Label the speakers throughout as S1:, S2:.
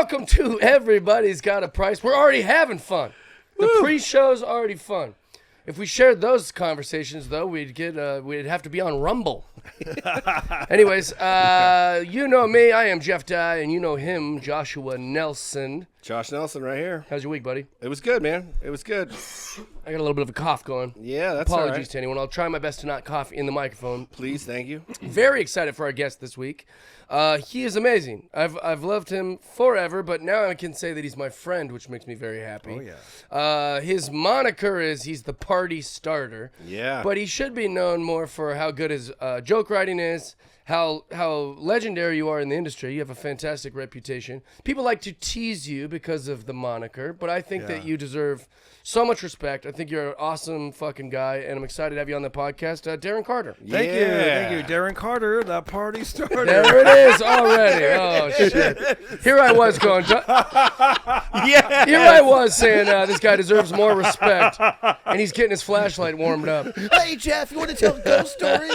S1: Welcome to Everybody's Got a Price. We're already having fun. The pre-show's already fun. If we shared those conversations, though, we'd have to be on Rumble. Anyways, you know me. I am Jeff Dye, and you know him, Joshua Nelson.
S2: Josh Nelson right here.
S1: How's your week, buddy?
S2: It was good, man. It was good.
S1: I got a little bit of a cough going.
S2: Yeah, that's
S1: Apologies
S2: all right.
S1: to anyone. I'll try my best to not cough in the microphone.
S2: Please, thank you.
S1: Very excited for our guest this week. He is amazing. I've loved him forever, but now I can say that he's my friend, which makes me very happy.
S2: Oh, yeah.
S1: His moniker is he's the party starter.
S2: Yeah.
S1: But he should be known more for how good his joke writing is, how legendary you are in the industry. You have a fantastic reputation. People like to tease you because of the moniker, but I think that you deserve so much respect. I think you're an awesome fucking guy, and I'm excited to have you on the podcast. Darren Carter.
S3: Thank you, Darren Carter, the party starter.
S1: There it is already. Oh, shit. Here I was going, here I was saying this guy deserves more respect, and he's getting his flashlight warmed up.
S3: Hey, Jeff, you want to tell ghost stories?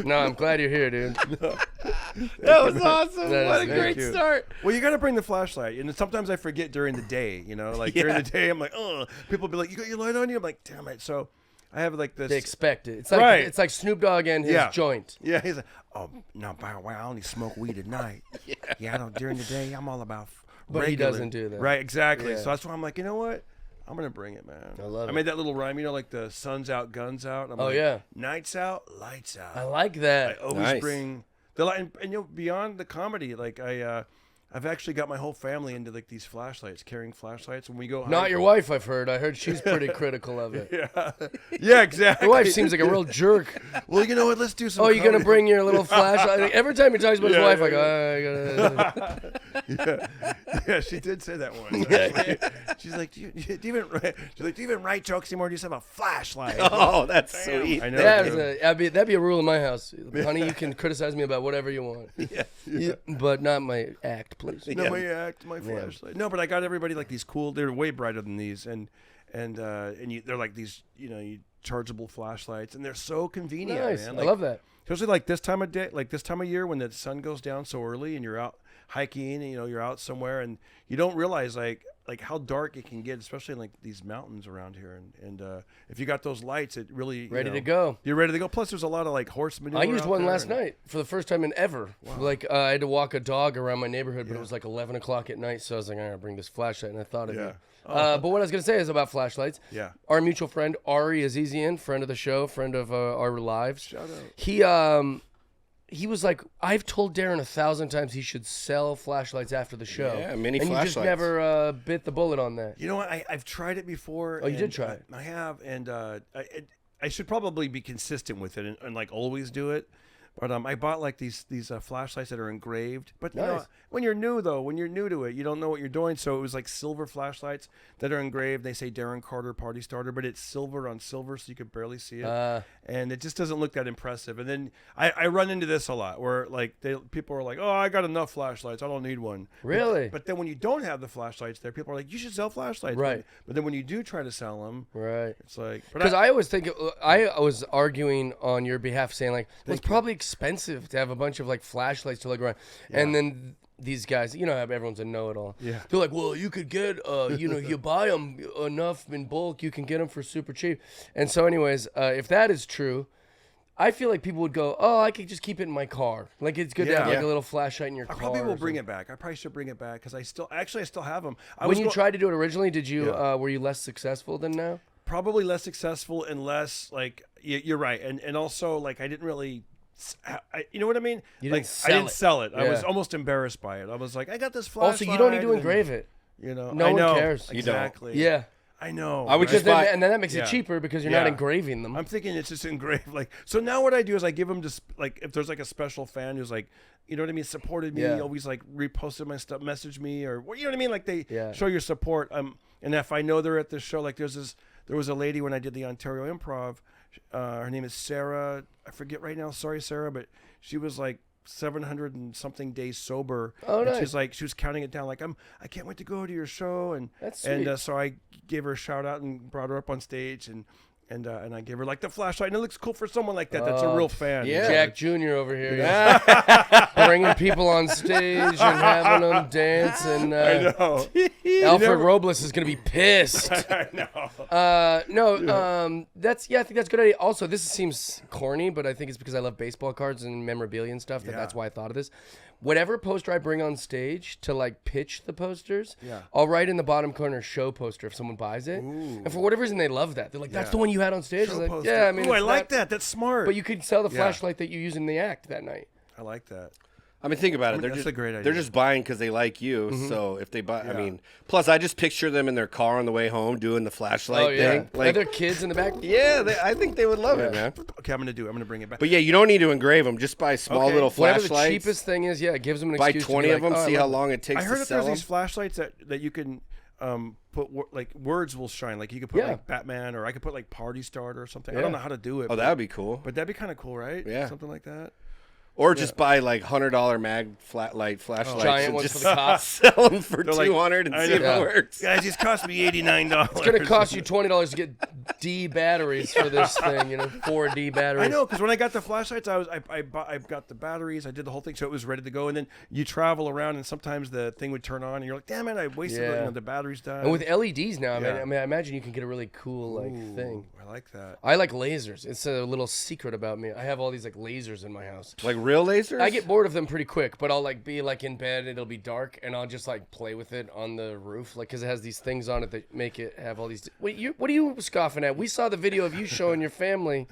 S1: No, I'm glad you're here, dude.
S2: That was awesome.
S1: What a
S2: great start.
S3: Well, you got to bring the flashlight, and sometimes I forget during the day. You know, like during the day, I'm like, oh, people be like, you got your light on you? I'm like, damn it. So I have like this.
S1: They expect it. It's like it's like Snoop Dogg and his joint.
S3: Yeah, he's like, oh, no, wow, I only smoke weed at night. Yeah, I don't. During the day, I'm all about.
S1: But
S3: regular.
S1: He doesn't do that.
S3: Right, exactly.
S1: Yeah.
S3: So that's why I'm like, you know what? I'm gonna bring it, man.
S1: I love it.
S3: I made that little rhyme, you know, like the sun's out, guns out. I'm
S1: Oh,
S3: like,
S1: yeah.
S3: Nights out, lights out.
S1: I like
S3: I
S1: that.
S3: always bring the light, and you know, beyond the comedy, like I've actually got my whole family into like these flashlights, carrying flashlights when we go.
S1: Not your wife, I've heard. I heard she's pretty critical of it.
S3: Yeah, exactly.
S1: Your wife seems like a real jerk.
S3: Well, you know what? Let's do some.
S1: Oh, you're going to
S3: comedy.
S1: bring your little flashlight? Like, every time he talks about his wife, I go, I gotta...
S3: Yeah, she did say that once. She's like, do you even write jokes anymore? Do you just have a flashlight?
S2: Oh, that's sweet.
S3: I know.
S1: That'd be a rule in my house. Honey, you can criticize me about whatever you want.
S2: Yeah.
S1: But not my act, please.
S3: No, my act, my flashlight. No, but I got everybody like these cool. They're way brighter than these, and they're like these, chargeable flashlights, and they're so convenient.
S1: Nice,
S3: man.
S1: I love that.
S3: Especially like this time of day, like this time of year when the sun goes down so early, and you're out hiking, and you're out somewhere, and you don't realize like how dark it can get, especially in like these mountains around here. And if you got those lights, it really
S1: Ready to go.
S3: You're ready to go. Plus, there's a lot of like horse manure.
S1: I used
S3: out
S1: one
S3: there,
S1: last night for the first time in ever. Wow. Like I had to walk a dog around my neighborhood, but it was like 11 o'clock at night, so I was like, I'm gonna bring this flashlight, and I thought of you. But what I was gonna say is about flashlights.
S3: Yeah.
S1: Our mutual friend Ari Azizian, friend of the show, friend of our lives.
S3: Shout out.
S1: He was like, I've told Darren 1,000 times he should sell flashlights after the show.
S2: Yeah, mini
S1: and
S2: flashlights.
S1: you just never bit the bullet on that.
S3: You know what? I've tried it before.
S1: Oh, you did try it?
S3: I have, and I should probably be consistent with it and like always do it. But I bought like these flashlights that are engraved. But you know, when you're new to it, you don't know what you're doing. So it was like silver flashlights that are engraved. They say Darren Carter Party Starter, but it's silver on silver, so you could barely see it. And it just doesn't look that impressive. And then I run into this a lot where like people are like, oh, I got enough flashlights, I don't need one.
S1: Really?
S3: But then when you don't have the flashlights there, people are like, you should sell flashlights.
S1: Right.
S3: But then when you do try to sell them,
S1: right,
S3: it's like,
S1: because I always think I was arguing on your behalf, saying like, well, it's probably expensive to have a bunch of like flashlights to look around, and then these guys, everyone's a know-it-all.
S3: Yeah.
S1: They're like, well, you could get, you buy them enough in bulk, you can get them for super cheap. And so, anyways, if that is true, I feel like people would go, oh, I could just keep it in my car. Like, it's good to have like a little flashlight in your car.
S3: I probably will bring it back. I probably should bring it back because I still have them.
S1: When you tried to do it originally, did you were you less successful than now?
S3: Probably less successful and less like you're right, and also like I didn't really. You know what I mean?
S1: I
S3: didn't sell it. I was almost embarrassed by it. I was like, I got this flashlight.
S1: Also, you don't need to engrave it.
S3: No
S1: one cares.
S3: Exactly.
S1: Yeah.
S3: I know.
S2: I would
S1: and then that makes it cheaper because you're not engraving them.
S3: I'm thinking it's just engraved. Like, so now what I do is I give them just like, if there's like a special fan who's like, you know what I mean, supported me, always like reposted my stuff, messaged me, or you know what I mean, like they show your support. And if I know they're at this show, like there was a lady when I did the Ontario Improv. Her name is Sarah. I forget right now. Sorry, Sarah, but she was like 700 and something days sober.
S1: Oh,
S3: and
S1: nice.
S3: She's like, she was counting it down. Like, I can't wait to go to your show. And
S1: that's sweet.
S3: And so I gave her a shout out and brought her up on stage. And And I gave her like the flashlight, and it looks cool for someone like that. That's a real fan.
S2: yeah.
S1: Jack Jr. over here, bringing people on stage and having them dance. And
S3: I know.
S1: Alfred Robles is gonna be pissed.
S3: I know.
S1: That's I think that's a good idea. Also, this seems corny, but I think it's because I love baseball cards and memorabilia and stuff. That's why I thought of this. Whatever poster I bring on stage to like pitch the posters, I'll write in the bottom corner show poster if someone buys it. Ooh. And for whatever reason, they love that. They're like, "That's the one you had on stage." Like,
S3: poster.
S1: yeah, I mean,
S3: Ooh, I like that. That's smart.
S1: But you could sell the flashlight that you use in the act that night.
S3: I like that.
S2: I mean, think about it.
S3: That's a great idea.
S2: They're just buying because they like you.
S1: Mm-hmm.
S2: So if they buy, I mean, plus I just picture them in their car on the way home doing the flashlight thing.
S1: Like, are there kids in the back?
S2: Yeah, I think they would love it, man.
S3: Okay, I'm gonna bring it back.
S2: But yeah, you don't need to engrave them. Just buy small little flashlights.
S1: Whatever the cheapest thing is, it gives them an
S2: buy
S1: excuse.
S2: 20
S1: to
S2: of them. See how long it takes
S3: I heard
S2: to
S3: that
S2: sell
S3: there's
S2: them.
S3: these flashlights that you can put like words will shine. Like you could put like Batman, or I could put like Party Starter or something. I don't know how to do it.
S2: Oh, that would be cool.
S3: But that'd be kind of cool, right?
S2: Yeah,
S3: something like that.
S2: Or just buy like $100 mag flashlights,
S1: giant
S2: and
S1: ones
S2: just
S1: for the cops.
S2: sell them for
S3: They're like,
S2: $200 and see if it works.
S3: Guys, these cost me $89.
S1: It's gonna cost you $20 to get D batteries for this thing. 4 D batteries.
S3: I know, because when I got the flashlights, I got the batteries. I did the whole thing, so it was ready to go. And then you travel around, and sometimes the thing would turn on, and you're like, "Damn it, I wasted the batteries died."
S1: And with LEDs now, I imagine you can get a really cool thing.
S3: I like that.
S1: I like lasers. It's a little secret about me. I have all these like lasers in my house.
S2: Like real lasers?
S1: I get bored of them pretty quick, but I'll like be like in bed and it'll be dark, and I'll just like play with it on the roof, like because it has these things on it that make it have all these. Wait, what are you scoffing at? We saw the video of you showing your family.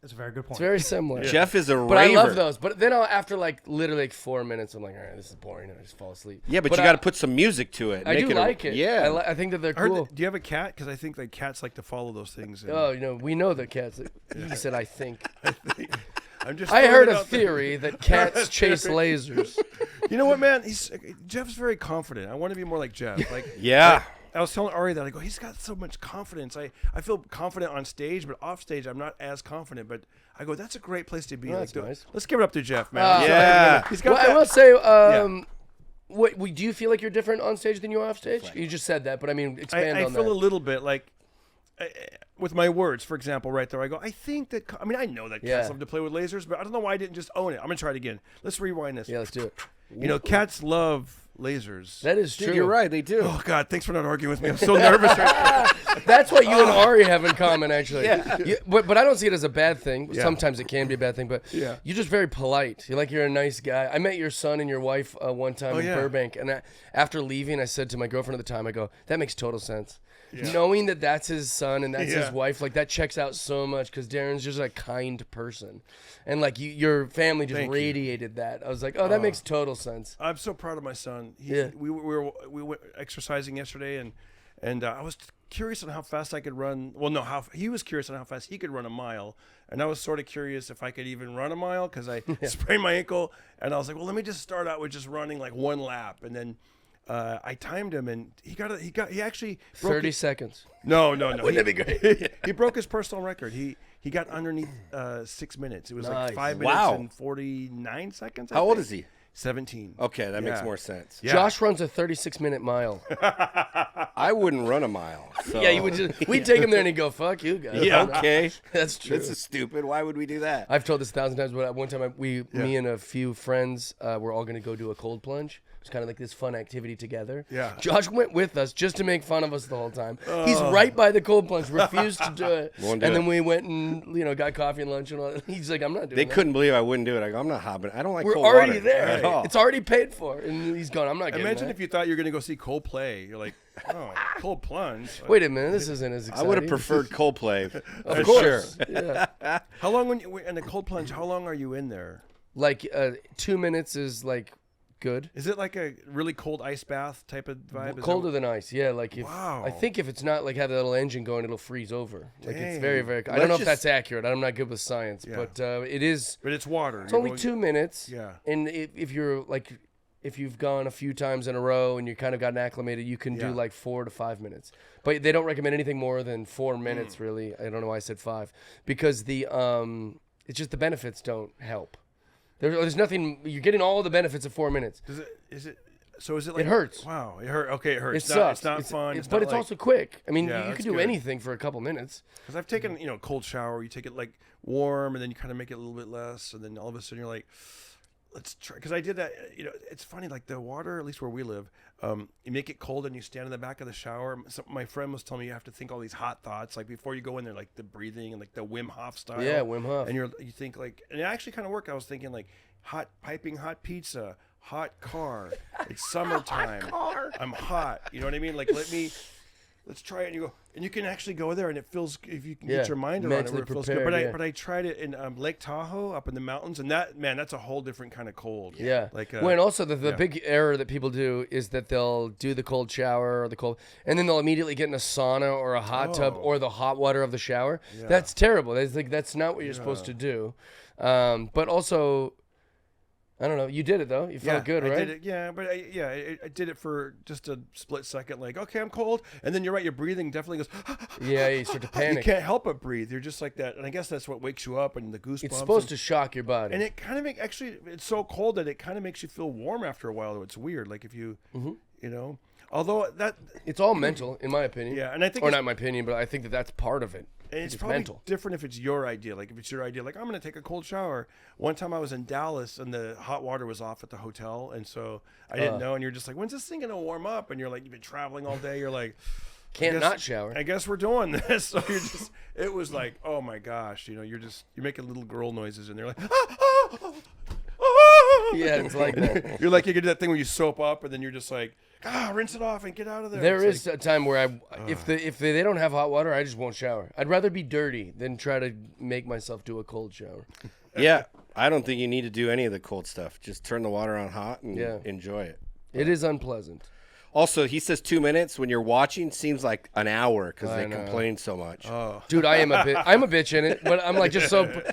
S4: That's a very good point.
S1: It's very similar.
S2: Jeff is a raver.
S1: But I love those. But then after like literally like 4 minutes, I'm like, all right, this is boring, and I just fall asleep.
S2: Yeah, but you got to put some music to it.
S1: I do like it.
S2: Yeah,
S1: I think that they're cool.
S3: Do you have a cat? Because I think like cats like to follow those things.
S1: Oh, we know that cats. He said, I think.
S3: I
S1: heard a theory that cats chase lasers.
S3: You know what, man? Jeff's very confident. I want to be more like Jeff. Like,
S2: yeah.
S3: I was telling Ari that I go, he's got so much confidence. I feel confident on stage, but off stage I'm not as confident. But I go, that's a great place to be.
S1: That's nice.
S3: Let's give it up to Jeff, man.
S2: Yeah.
S3: He's got
S1: I will say, do you feel like you're different on stage than you are off stage? You just said that, but I mean, expand on that.
S3: I feel a little bit like with my words, for example, right there. I go, I think that. I mean, I know that cats love to play with lasers, but I don't know why I didn't just own it. I'm gonna try it again. Let's rewind this.
S1: Yeah, let's do it.
S3: Cats love lasers.
S1: That is true.
S2: Dude, you're right. They do.
S3: Oh God, thanks for not arguing with me. I'm so nervous right now.
S1: That's what you and Ari have in common, actually. Yeah. But I don't see it as a bad thing.
S3: Yeah.
S1: Sometimes it can be a bad thing, but you're just very polite. You're a nice guy. I met your son and your wife one time in Burbank, and after leaving, I said to my girlfriend at the time, I go, that makes total sense. Yeah. Knowing that that's his son and that's his wife, like that checks out so much because Darren's just a kind person, and like your family just radiated that. I was like, oh, that makes total sense.
S3: I'm so proud of my son. We went exercising yesterday, and I was curious on how fast I could run. Well, no, he was curious on how fast he could run a mile, and I was sort of curious if I could even run a mile because I sprained my ankle, and I was like, well, let me just start out with just running like one lap, and then. I timed him, and he actually broke
S1: 30 seconds.
S3: No.
S1: Wouldn't that be great?
S3: He broke his personal record. He got underneath 6 minutes. It was like 5 minutes and 49 seconds.
S2: How old is he?
S3: 17.
S2: Okay, that makes more sense.
S1: Yeah. Josh runs a 36-minute mile.
S2: I wouldn't run a mile. So.
S1: Yeah, we'd take him there and he'd go, fuck you guys.
S2: Yeah, okay.
S1: That's true.
S2: This is stupid. Why would we do that?
S1: I've told this 1,000 times, but one time me and a few friends were all going to go do a cold plunge. It's kind of like this fun activity together.
S3: Yeah.
S1: Josh went with us just to make fun of us the whole time. He's right by the cold plunge, refused to do it. Then we went and got coffee and lunch and all that. He's like, I'm not doing
S2: They
S1: that.
S2: couldn't believe I wouldn't do it. I go, I'm not hopping. I don't like
S1: We're
S2: cold
S1: already
S2: water
S1: there.
S2: at all.
S1: It's already paid for. And he's gone, I'm not getting
S3: Imagine
S1: that.
S3: if you thought you were going to go see Coldplay. You're like, oh, cold plunge.
S1: Wait a minute, this isn't as exciting.
S2: I would have preferred Coldplay.
S1: Of course.
S2: Sure.
S1: Yeah.
S3: How long in the cold plunge? How long are you in there?
S1: Like 2 minutes is like good.
S3: Is it like a really cold ice bath type of vibe?
S1: Colder than ice, yeah. Like
S3: Wow.
S1: I think if it's not like have that little engine going, it'll freeze over. Like it's
S3: Dang.
S1: very, very. I don't know if that's accurate. I'm not good with science, but it is.
S3: But it's water.
S1: It's only 2 minutes.
S3: Yeah.
S1: And if you're like, if you've gone a few times in a row and you kind of gotten acclimated, you can do like 4 to 5 minutes. But they don't recommend anything more than 4 minutes. Really, I don't know why I said 5 because it's just the benefits don't help. There's nothing. You're getting all the benefits of 4 minutes.
S3: Is it So is it like
S1: It hurts.
S3: Wow, it hurt. Okay, it hurts.
S1: It sucks.
S3: It's not fun.
S1: But
S3: not
S1: it's
S3: like,
S1: also quick. I mean,
S3: Yeah,
S1: you
S3: that's
S1: can do
S3: good.
S1: anything for a couple minutes.
S3: because I've taken cold shower. You take it like warm, and then you kind of make it a little bit less, and then all of a sudden you're like, let's try. Because I did that. It's funny. Like the water, at least where we live, you make it cold and you stand in the back of the shower. My friend was telling me you have to think all these hot thoughts like before you go in there, like the breathing and like the Wim Hof style.
S1: Yeah, Wim Hof.
S3: And you think like, and it actually kind of worked. I was thinking like hot pizza, hot car. It's summertime. I'm hot. You know what I mean? Like let's try it. And you go, and you can actually go there, and it feels if you can get your mind around it, where it feels good.
S1: prepared,
S3: But I tried it in Lake Tahoe up in the mountains, and that's a whole different kind of cold.
S1: Yeah.
S3: Like
S1: well, and also the big error that people do is that they'll do the cold shower or the cold, and then they'll immediately get in a sauna or a hot tub or the hot water of the shower.
S3: Yeah.
S1: That's terrible. That's not what you're supposed to do. But also, I don't know. You did it though. You felt good, right?
S3: I did it. Yeah, but I did it for just a split second. Like, okay, I'm cold, and then you're right. Your breathing definitely goes.
S1: Yeah, you start to
S3: You
S1: panic.
S3: can't help but breathe. You're just like that, and I guess that's what wakes you up and the goosebumps.
S1: It's supposed to shock your body.
S3: And it kind of it's so cold that it kind of makes you feel warm after a while. It's weird. Like if you, although that.
S1: It's all mental, in my opinion.
S3: Yeah, and I think
S1: or not my opinion, but I think that's part of it.
S3: And it's
S1: It's
S3: probably
S1: mental.
S3: different if it's your idea. Like if it's your idea, like I'm going to take a cold shower. One time I was in Dallas and the hot water was off at the hotel, and so I didn't know. And you're just like, when's this thing going to warm up? And you're like, you've been traveling all day. You're like,
S1: Can't not shower.
S3: I guess we're doing this. So you're just. It was like, oh my gosh, you're making little girl noises, and they're like,
S1: Yeah, it's like that.
S3: You're like you get that thing where you soap up, and then you're just like, rinse it off and get out of there.
S1: There
S3: It's
S1: is a time where if they don't have hot water, I just won't shower. I'd rather be dirty than try to make myself do a cold shower.
S2: Yeah, I don't think you need to do any of the cold stuff. Just turn the water on hot and enjoy it.
S1: It is unpleasant.
S2: Also, he says 2 minutes. When you're watching, seems like an hour because they complain so much.
S1: Dude, I'm a bitch in it, but I'm like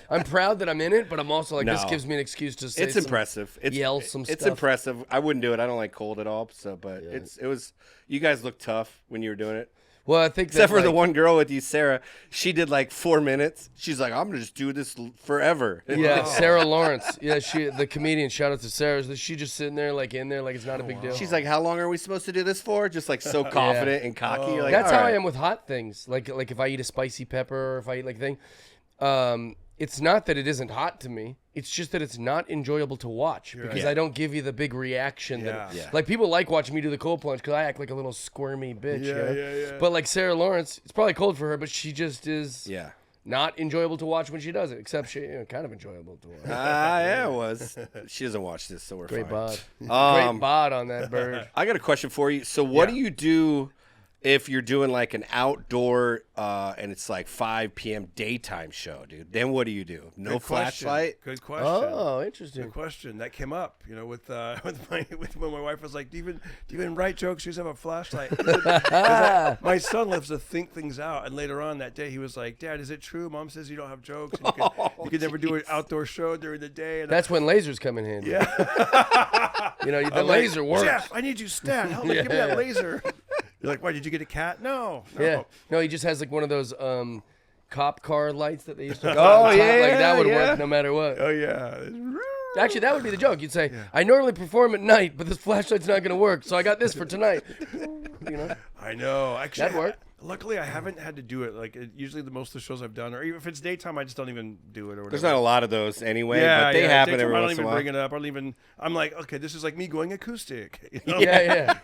S1: I'm proud that I'm in it, but I'm also like this gives me an excuse to say
S2: It's impressive.
S1: Yell some
S2: It's
S1: stuff.
S2: impressive. I wouldn't do it. I don't like cold at all. So, but it was. You guys looked tough when you were doing it.
S1: Well, I think
S2: Except for the one girl with you, Sarah. She did like 4 minutes. She's like, I'm gonna just do this forever.
S1: Yeah, Sarah Lawrence. Yeah, the comedian. Shout out to Sarah. She just sitting there like it's not a big deal.
S2: She's like, how long are we supposed to do this for? Just like so confident and cocky. Like,
S1: That's
S2: all
S1: how
S2: right.
S1: I am with hot things. Like if I eat a spicy pepper or if I eat like a thing. It's not that it isn't hot to me. It's just that it's not enjoyable to watch because I don't give you the big reaction. Like people like watching me do the cold plunge because I act like a little squirmy bitch.
S3: Yeah.
S1: But like Sarah Lawrence, it's probably cold for her, but she just is not enjoyable to watch when she does it. Except she kind of enjoyable to watch.
S2: Yeah, it was. She doesn't watch this, so we're
S1: Great
S2: fine.
S1: bod. Great bod on that bird.
S2: I got a question for you. So what do you do if you're doing like an outdoor and it's like 5 p.m. daytime show, dude? Then what do you do? No
S3: Good question.
S2: flashlight?
S3: Good question.
S1: Oh, interesting.
S3: Good question. That came up, with when my wife was like, "Do you even write jokes? You just have a flashlight." 'Cause my son loves to think things out, and later on that day he was like, "Dad, is it true? Mom says you don't have jokes. And you can never do an outdoor show during the day." And
S1: That's when lasers come in handy.
S3: yeah.
S1: The laser works.
S3: Jeff, I need you stat. Help me. Give me that laser. You're like, "Why? Did you get a cat?" No.
S1: Yeah. No, he just has like one of those cop car lights that they used to.
S2: Oh, yeah,
S1: like that would
S2: yeah.
S1: work no matter what.
S3: Oh yeah.
S1: Actually, that would be the joke. You'd say, "I normally perform at night, but this flashlight's not going to work, so I got this for tonight."
S3: I know. Actually,
S1: That'd work.
S3: Luckily, I haven't had to do it. Like usually, most of the shows I've done, or even if it's daytime, I just don't even do it. Or whatever.
S2: There's not a lot of those anyway,
S3: Yeah,
S2: but they happen
S3: daytime,
S2: every
S3: I don't
S2: once in
S3: even
S2: a while.
S3: bring it up. I don't even. I'm like, okay, this is like me going acoustic.
S1: Yeah.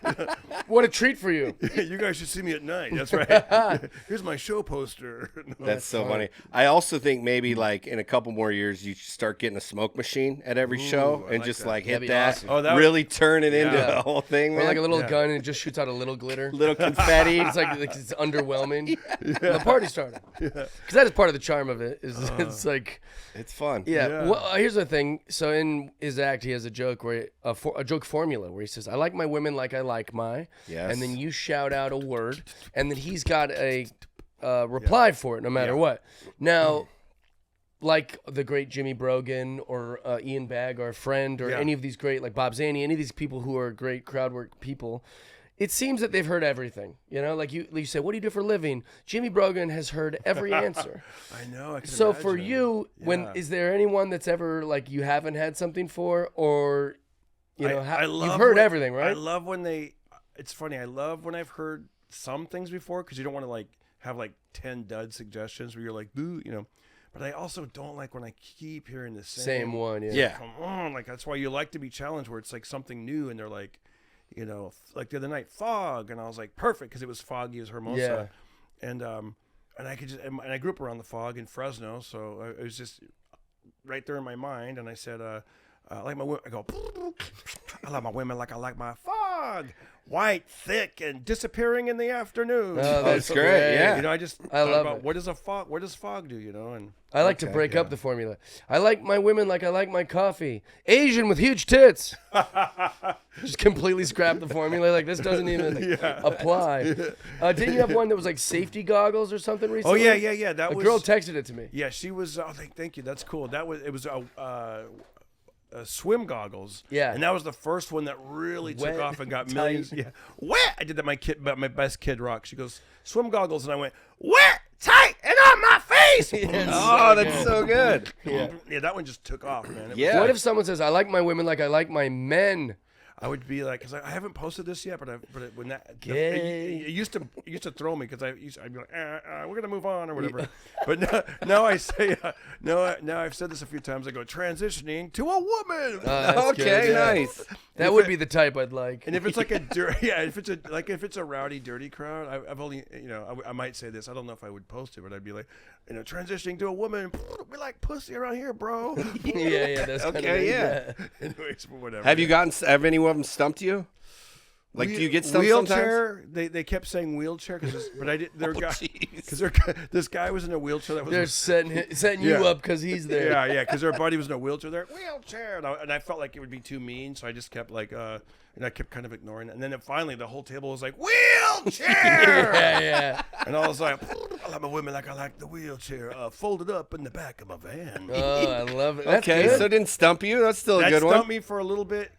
S1: What a treat for you.
S3: You guys should see me at night. That's right. Here's my show poster.
S2: That's so funny. I also think maybe like in a couple more years, you should start getting a smoke machine at every show
S3: I
S2: and
S3: like
S2: just
S3: that.
S2: like
S1: That'd
S2: hit
S1: be
S2: that,
S1: awesome.
S3: Oh, that
S2: really turn it into
S1: Yeah.
S2: the whole thing,
S1: Or
S2: man.
S1: like a little gun and it just shoots out a little glitter.
S2: little confetti.
S1: It's like it's underwhelming. The party started. Because that is part of the charm of it. It's like,
S2: It's fun.
S1: yeah. Well, here's the thing. So in his act, he has a joke where a joke formula where he says, "I like my women like I like my,"
S2: Yes.
S1: and then you shout out a word, and then he's got a reply for it, no matter what. Now, like the great Jimmy Brogan or Ian Bagg, our friend, or any of these great, like Bob Zaney, any of these people who are great Crowdwork people. It seems that they've heard everything, like you say, what do you do for a living? Jimmy Brogan has heard every answer.
S3: I know. I can
S1: So for
S3: imagine.
S1: you, is there anyone that's ever like you haven't had something for, or You know,
S3: I love
S1: you've heard
S3: when-
S1: everything, right?
S3: I love when they. It's funny. I love when I've heard some things before because you don't want to like have like 10 dud suggestions where you're like, boo, you know. But I also don't like when I keep hearing the
S1: Same one, yeah.
S2: Yeah.
S3: Come on, like that's why you like to be challenged where it's like something new and they're like, you know, like the other night, fog, and I was like, perfect because it was foggy as Hermosa, and I could just and I grew up around the fog in Fresno, so it was just right there in my mind, and I said, I like my I go, I like my women like I like my fog, white, thick, and disappearing in the afternoon.
S1: Oh, that's
S2: great,
S1: great.
S2: yeah.
S3: You know, I just
S1: I
S3: thought
S1: love
S3: about
S1: it.
S3: what does fog do, you know, and
S1: I like to break up the formula. I like my women like I like my coffee. Asian with huge tits. Just completely scrap the formula. Like, this doesn't even apply. Didn't you have one that was like safety goggles or something
S3: Oh
S1: recently?
S3: yeah. That
S1: A
S3: was
S1: girl texted it to me.
S3: Yeah, she was. Oh, thank you. That's cool. It was swim goggles.
S1: Yeah.
S3: and that was the first one that really took
S1: Wet,
S3: off and got
S1: tight.
S3: millions. Yeah, wet. I did that. My best kid rock. She goes swim goggles, and I went wet, tight, and on my face.
S2: Oh, that's so good.
S3: Yeah, that one just took off, man.
S2: Yeah.
S1: What if someone says, I like my women like I like my men?
S3: I would be like, because I haven't posted this yet, but when that
S1: Gay.
S3: it used to throw me because I'd be like, we're gonna move on or whatever. But now I say, now I've said this a few times. I go transitioning to a woman.
S1: That's
S2: Okay,
S1: good, yeah.
S2: nice.
S1: That would be the type I'd like.
S3: And if it's like a dirty, if it's a rowdy, dirty crowd, I've only, I might say this. I don't know if I would post it, but I'd be like, transitioning to a woman. We like pussy around here, bro.
S1: yeah, that's kind of
S2: Okay, yeah.
S3: Anyways, but whatever.
S2: Have any of them stumped you? Like, do you get stumped
S3: wheelchair?
S2: sometimes?
S3: They kept saying wheelchair but I did.
S2: jeez.
S3: Because this guy was in a wheelchair that was.
S1: They're setting you
S3: Yeah.
S1: up because he's there.
S3: Yeah, because their buddy was in a wheelchair. They're wheelchair, and I felt like it would be too mean, so I just kept like, and I kept kind of ignoring it. And then finally, the whole table was like wheelchair,
S1: yeah.
S3: and I was like, I like my women like I like the wheelchair, folded up in the back of my van.
S1: Oh, I love it. That's
S2: Okay,
S1: good.
S2: so it didn't stump you. That's still a
S3: That
S2: good
S3: stumped
S2: one.
S3: me for a little bit,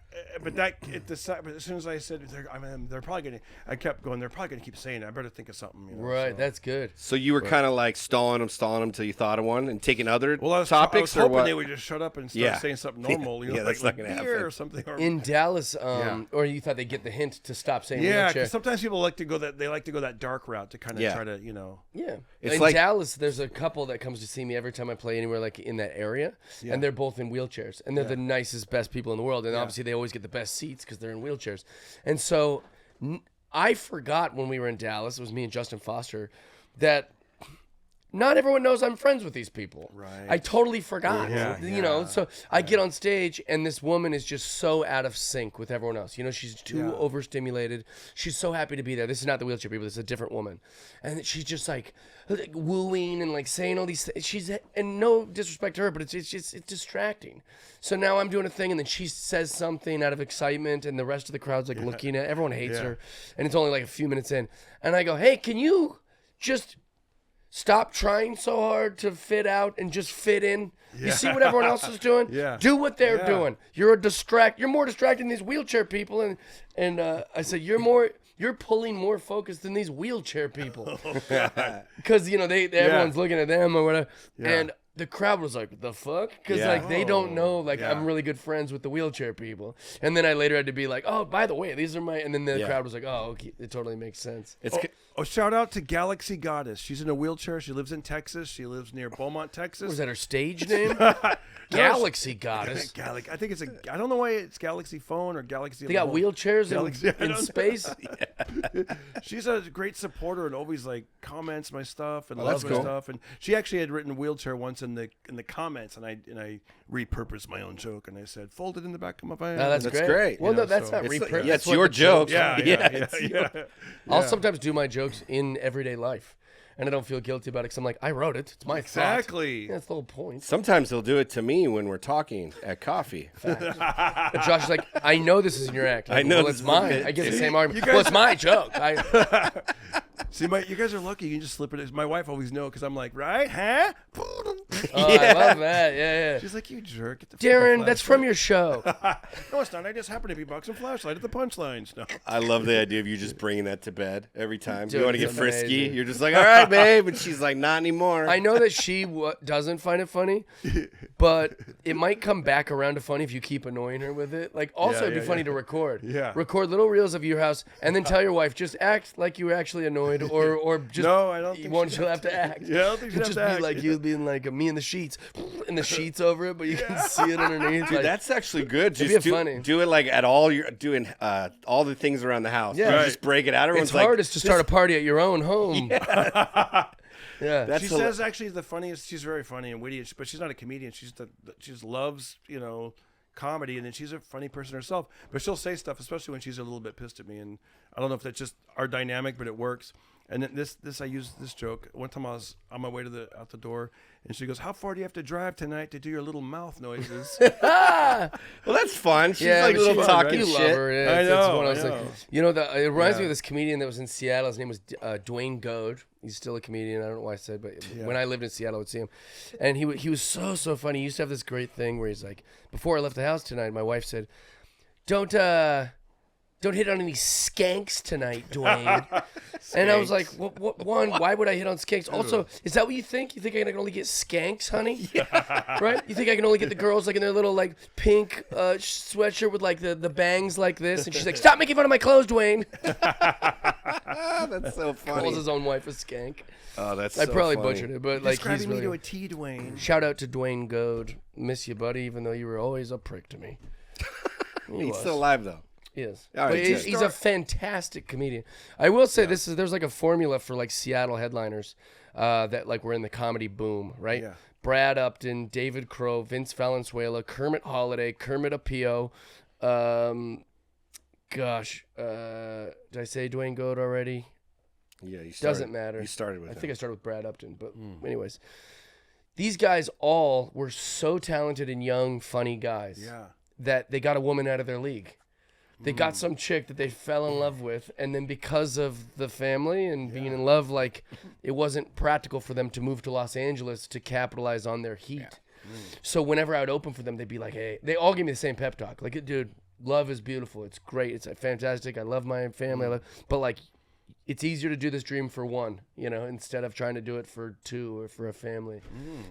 S3: but as soon as I said, they're probably gonna. I kept going. They're probably gonna keep saying it. I better think of something.
S1: Right,
S3: so.
S1: that's good.
S2: So you were kind of like stalling them until you thought of one and taking other
S3: Well, I was
S2: topics or
S3: hoping
S2: what?
S3: they would just shut up and start
S2: Yeah.
S3: saying something normal.
S2: Yeah, that's
S3: like
S2: not gonna
S3: beer
S2: happen.
S3: or something. Or,
S1: In Dallas,
S3: Yeah.
S1: or you thought they'd get the hint to stop saying
S3: yeah,
S1: wheelchair.
S3: because sometimes people like to go that dark route to kind of
S2: Yeah.
S3: try to
S1: Yeah.
S2: It's
S1: in
S2: like-
S1: Dallas, there's a couple that comes to see me every time I play anywhere like in that area, and they're both in wheelchairs, and they're the nicest, best people in the world, and obviously they always get the best seats because they're in wheelchairs. And so I forgot when we were in Dallas, it was me and Justin Foster, that not everyone knows I'm friends with these people.
S3: Right.
S1: I totally forgot.
S3: Yeah,
S1: So I get on stage and this woman is just so out of sync with everyone else. She's too overstimulated. She's so happy to be there. This is not the wheelchair people. This is a different woman. And she's just like wooing and like saying all these things. And no disrespect to her, but it's distracting. So now I'm doing a thing and then she says something out of excitement and the rest of the crowd's like looking at, everyone hates her. And it's only like a few minutes in. And I go, hey, can you just stop trying so hard to fit out and just fit in. You see what everyone else is doing?
S3: Yeah.
S1: Do what they're doing. You're more distracted than these wheelchair people. And I said, you're pulling more focus than these wheelchair people. Because, everyone's looking at them or whatever.
S3: Yeah.
S1: And the crowd was like, the fuck? Because they don't know, I'm really good friends with the wheelchair people. And then I later had to be like, oh, by the way, these are my, and then the crowd was like, oh, okay, it totally makes sense.
S3: shout out to Galaxy Goddess. She's in a wheelchair. She lives in Texas. She lives near Beaumont, Texas.
S1: Was that her stage name? Galaxy Goddess.
S3: I think I don't know why it's Galaxy Phone or Galaxy.
S1: They got wheelchairs
S3: Galaxy- I
S1: in
S3: don't know.
S1: space.
S3: She's a great supporter and always like comments my stuff and loves
S2: that's
S3: my
S2: cool.
S3: stuff. And she actually had written wheelchair once in the comments, and I repurposed my own joke and I said fold it in the back of my van.
S1: No, that's great. Well,
S3: You
S1: no,
S3: know,
S1: that's
S3: so-
S1: not
S2: It's,
S1: repurposed.
S2: it's
S1: That's what
S2: your
S1: the
S2: joke.
S3: yeah,
S2: Yeah.
S1: I'll sometimes do my jokes in everyday life, and I don't feel guilty about it because I'm like, I wrote it. It's my thought.
S3: Exactly.
S1: Yeah, that's the whole point.
S2: Sometimes they'll do it to me when we're talking at coffee.
S1: But Josh is like, I know this is in your act.
S2: I know
S1: Well,
S2: this
S1: it's
S2: is
S1: mine.
S2: it.
S1: I get the
S3: See,
S1: same argument.
S3: you
S1: Well,
S3: guys-
S1: it's my joke.
S3: See, you guys are lucky. You can just slip it. My wife always knows because I'm like, right, huh?
S1: Oh, I love that. Yeah.
S3: She's like, you jerk. Get the
S1: Darren, that's from your show.
S3: No, it's not. I just happened to be boxing flashlight at the punchlines. No.
S2: I love the idea of you just bringing that to bed every time.
S1: Dude,
S2: you want to get
S1: it's
S2: frisky?
S1: amazing.
S2: You're just like, all right, babe. And she's like, not anymore.
S1: I know that she doesn't find it funny, but it might come back around to funny if you keep annoying her with it. Like, also, it'd be funny to record.
S3: Yeah.
S1: Record little reels of your house and then tell your wife, just act like you were actually annoyed or just
S3: No, I don't think
S1: she'll have to act.
S3: Yeah, I don't think she'll have
S1: just
S3: to
S1: be
S3: act.
S1: like you being like me in the sheets and the sheets over it, but you can see it underneath.
S2: Dude,
S1: like,
S2: that's actually good.
S1: It'd
S2: Just
S1: be funny.
S2: do it like at all. You're doing all the things around the house.
S1: Yeah.
S2: You
S1: Right.
S2: just break it out. Everyone's
S1: it's
S2: like,
S1: hardest to start a party at your own home. Yeah.
S2: That's
S3: She
S2: a-
S3: says actually the funniest. She's very funny and witty, but she's not a comedian. She just loves comedy, and then she's a funny person herself. But she'll say stuff, especially when she's a little bit pissed at me. And I don't know if that's just our dynamic, but it works. And then this I used this joke one time. I was on my way out the door, and she goes, "How far do you have to drive tonight to do your little mouth noises?"
S2: well, that's fun. She's like
S1: but
S2: little
S1: she-
S2: talking
S1: you
S2: shit.
S1: love her. Yeah,
S3: I
S1: it's
S3: know,
S1: one of
S3: I
S1: those
S3: know.
S1: things. You know, it reminds me of this comedian that was in Seattle. His name was Dwayne Goad. He's still a comedian. I don't know why I said, but when I lived in Seattle, I would see him. And he was so funny. He used to have this great thing where he's like, before I left the house tonight, my wife said, don't hit on any skanks tonight, Dwayne. And I was like, one, why would I hit on skanks? Also, is that what you think? You think I can only get skanks, honey? Right? You think I can only get the girls like in their little like pink sweatshirt with like the bangs like this? And she's like, stop making fun of my clothes, Dwayne.
S2: That's so funny.
S1: Calls his own wife a skank.
S2: Oh, that's
S1: I
S2: so
S1: probably
S2: funny.
S1: butchered it, but like he's
S3: Describing me to
S1: really...
S3: a T, Dwayne.
S1: Shout out to Dwayne Goad. Miss you, buddy, even though you were always a prick to me.
S2: He's still alive though.
S1: He is.
S2: All right,
S1: But
S2: good.
S1: he's a fantastic comedian. I will say there's like a formula for like Seattle headliners that like were in the comedy boom, right?
S3: Yeah.
S1: Brad Upton, David Crow, Vince Valenzuela, Kermit Holiday, Kermit Apio. Did I say Dwayne Goad already?
S2: Yeah, you started,
S1: Doesn't matter.
S2: You started with
S1: I
S2: him.
S1: think I started with Brad Upton, but anyways. These guys all were so talented and young, funny guys.
S3: Yeah.
S1: That they got a woman out of their league. They got some chick that they fell in love with, and then because of the family and being in love, like it wasn't practical for them to move to Los Angeles to capitalize on their heat. So whenever I would open for them, they'd be like, "Hey," they all give me the same pep talk, like, "Dude, love is beautiful. It's great. It's fantastic. I love my family. But like, it's easier to do this dream for one, instead of trying to do it for two or for a family."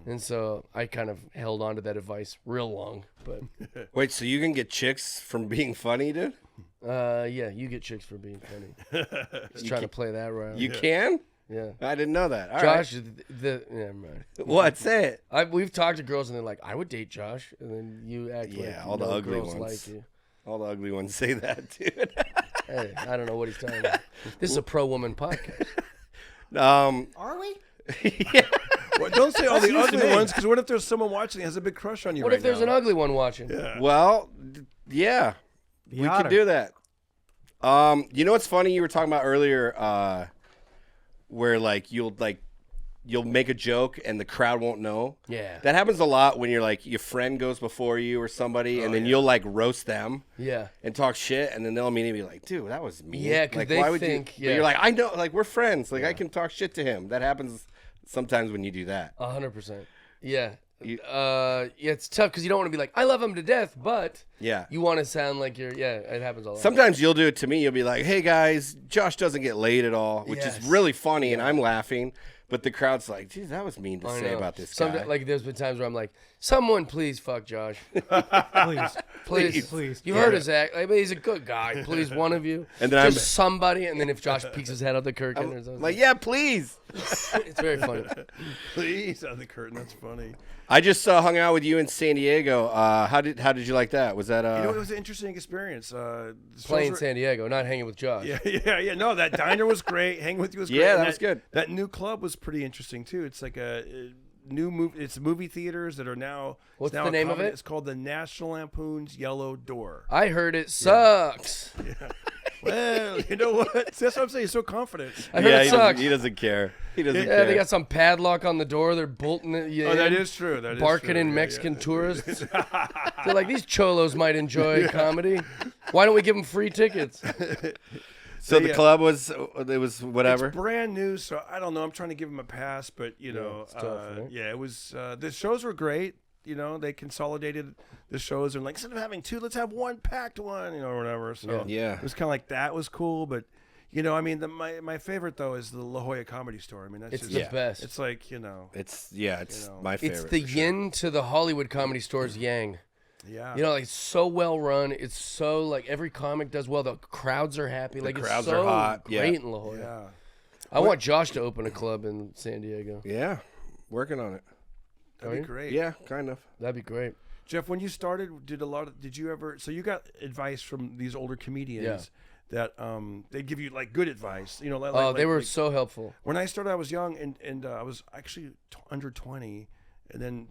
S1: And so I kind of held on to that advice real long. But
S2: Wait, so you can get chicks from being funny, dude?
S1: yeah, you get chicks for being funny. Just trying to play that right.
S2: You can?
S1: Yeah.
S2: I didn't know that. All right.
S1: Josh, never mind.
S2: What? Say it.
S1: We've talked to girls and they're like, I would date Josh. And then you act
S2: Yeah,
S1: like
S2: all the
S1: no
S2: ugly
S1: girls
S2: ones.
S1: like you.
S2: All the ugly ones say that, dude.
S1: Hey, I don't know what he's talking about. This is a pro-woman podcast.
S4: Are we?
S3: Well, don't say all the ugly ones, because what if there's someone watching that has a big crush on you
S1: What
S3: right
S1: if there's
S3: now?
S1: an ugly one watching?
S2: Well, yeah, we
S4: otter.
S2: could do that. You know what's funny? You were talking about earlier, where like you'll make a joke and the crowd won't know.
S1: Yeah.
S2: That happens a lot when you're like your friend goes before you or somebody, and then you'll like roast them.
S1: Yeah.
S2: And talk shit, and then they'll immediately be like, "Dude, that was mean."
S1: Yeah, 'cause
S2: like,
S1: they
S2: why would
S1: think-
S2: you? But
S1: yeah.
S2: you're like, "I know, like we're friends. Like I can talk shit to him." That happens sometimes when you do that.
S1: 100%. Yeah.
S2: You-
S1: Yeah, it's tough because you don't want to be like, I love him to death, but
S2: Yeah.
S1: you want to sound like you're, it happens a lot.
S2: Sometimes you'll do it to me. You'll be like, "Hey guys, Josh doesn't get laid at all," which
S1: Yes.
S2: is really funny, and I'm laughing. But the crowd's like, "Geez, that was mean to
S1: I
S2: say
S1: know.
S2: about this guy."
S1: Like there's been times where I'm like, someone please fuck Josh.
S4: Please.
S1: Please. You heard his act. I mean, he's a good guy. Please, one of you.
S2: And then
S1: just somebody. And then if Josh peeks his head out the curtain, or something,
S2: like, "Yeah, please."
S1: it's very funny.
S3: Please, on the curtain. That's funny.
S2: I just hung out with you in San Diego. How did you like that? Was that
S3: It was an interesting experience.
S1: Playing San Diego, not hanging with Josh.
S3: Yeah. No, that diner was great. Hanging with you was great.
S2: Yeah,
S3: And
S2: that was good.
S3: That new club was pretty interesting too. It's like a new movie. It's movie theaters that are now.
S1: What's
S3: it's now
S1: the
S3: a
S1: name of
S3: comedy-
S1: it?
S3: It's called the National Lampoon's Yellow Door.
S1: I heard it sucks.
S3: Well, you know what? That's what I'm saying. He's so confident.
S1: I heard it sucks.
S2: he doesn't care. He doesn't
S1: Yeah,
S2: care.
S1: they got some padlock on the door. They're bolting it. Yeah,
S3: Oh, that is true. That is
S1: barking
S3: true.
S1: in
S3: Yeah,
S1: Mexican
S3: yeah.
S1: tourists. They're like, these cholos might enjoy comedy. Why don't we give them free tickets?
S2: So the club was whatever.
S3: It's brand new, so I don't know. I'm trying to give them a pass, but
S1: it's tough, right?
S3: it was. The shows were great. They consolidated the shows and like instead of having two, let's have one packed one, or whatever. So
S2: yeah,
S3: it was kind of like that was cool, but. I mean, my favorite though is the La Jolla Comedy Store. I mean, that's
S1: it's
S3: just
S1: the best.
S3: It's like
S2: it's my favorite.
S1: It's the yin to the Hollywood Comedy Store's yang.
S3: Yeah.
S1: Like so well run. It's so like every comic does well. The crowds are happy. Like
S2: crowds
S1: it's so
S2: are hot.
S1: great in La Jolla.
S3: Yeah.
S1: I want Josh to open a club in San Diego.
S2: Yeah, working on it.
S3: That'd be great.
S2: Yeah, kind of.
S1: That'd be great.
S3: Jeff, when you started, did you ever? So you got advice from these older comedians that they give you like good advice.
S1: They were so helpful.
S3: When I started, I was young and I was actually under 20,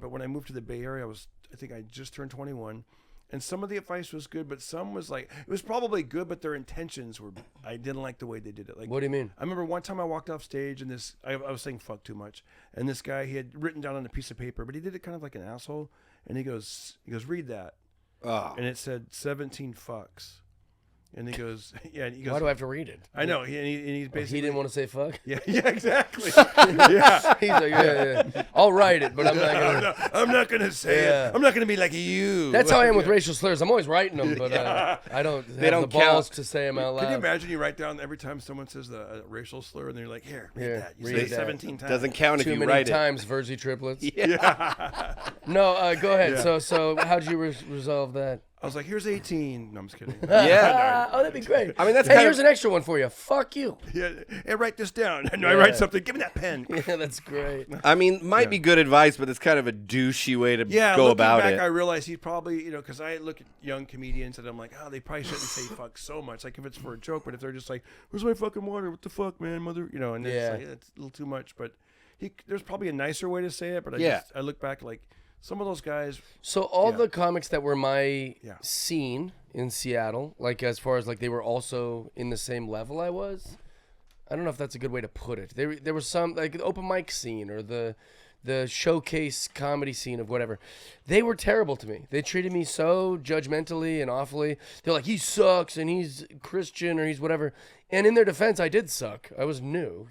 S3: but when I moved to the Bay Area, I think I just turned 21. And some of the advice was good, but some was like, it was probably good, but their intentions were, I didn't like the way they did it. Like,
S1: what do you mean?
S3: I remember one time I walked off stage and I was saying fuck too much. And this guy, he had written down on a piece of paper, but he did it kind of like an asshole. And he goes, read that.
S2: Oh.
S3: And it said 17 fucks. And he goes,
S1: why do I have to read it?
S3: I know. He's basically.
S1: He didn't want to say fuck?
S3: Yeah, exactly. Yeah.
S1: He's like, yeah. I'll write it, but I'm not going to.
S3: I'm not going to say it. I'm not going to be like you.
S1: That's how I am with racial slurs. I'm always writing them, but I don't have the balls to say them out loud.
S3: Can you imagine you write down every time someone says a racial slur and they're like, here, read that. You say it 17 times.
S2: Doesn't count if you write it.
S1: Too many times, Verzi triplets.
S3: Yeah.
S1: No, go ahead. Yeah. So how'd you resolve that?
S3: I was like, here's 18. No, I'm just kidding.
S2: Yeah.
S1: Oh, that'd be great.
S2: I mean,
S1: here's an extra one for you. Fuck you.
S3: Yeah. Hey, write this down. No, I write something. Give me that pen.
S1: Yeah, that's great.
S2: I mean, might be good advice, but it's kind of a douchey way to go about
S3: back,
S2: it.
S3: I realized he'd probably, because I look at young comedians and I'm like, they probably shouldn't say fuck so much. Like if it's for a joke, but if they're just like, where's my fucking water? What the fuck, man, mother? And it's like, it's a little too much. But there's probably a nicer way to say it. But I look back like. Some of those guys.
S1: So all the comics that were my scene in Seattle, like as far as like they were also in the same level I was. I don't know if that's a good way to put it. There was some like the open mic scene or the showcase comedy scene of whatever. They were terrible to me. They treated me so judgmentally and awfully. They're like, he sucks and he's Christian or he's whatever. And in their defense, I did suck. I was new,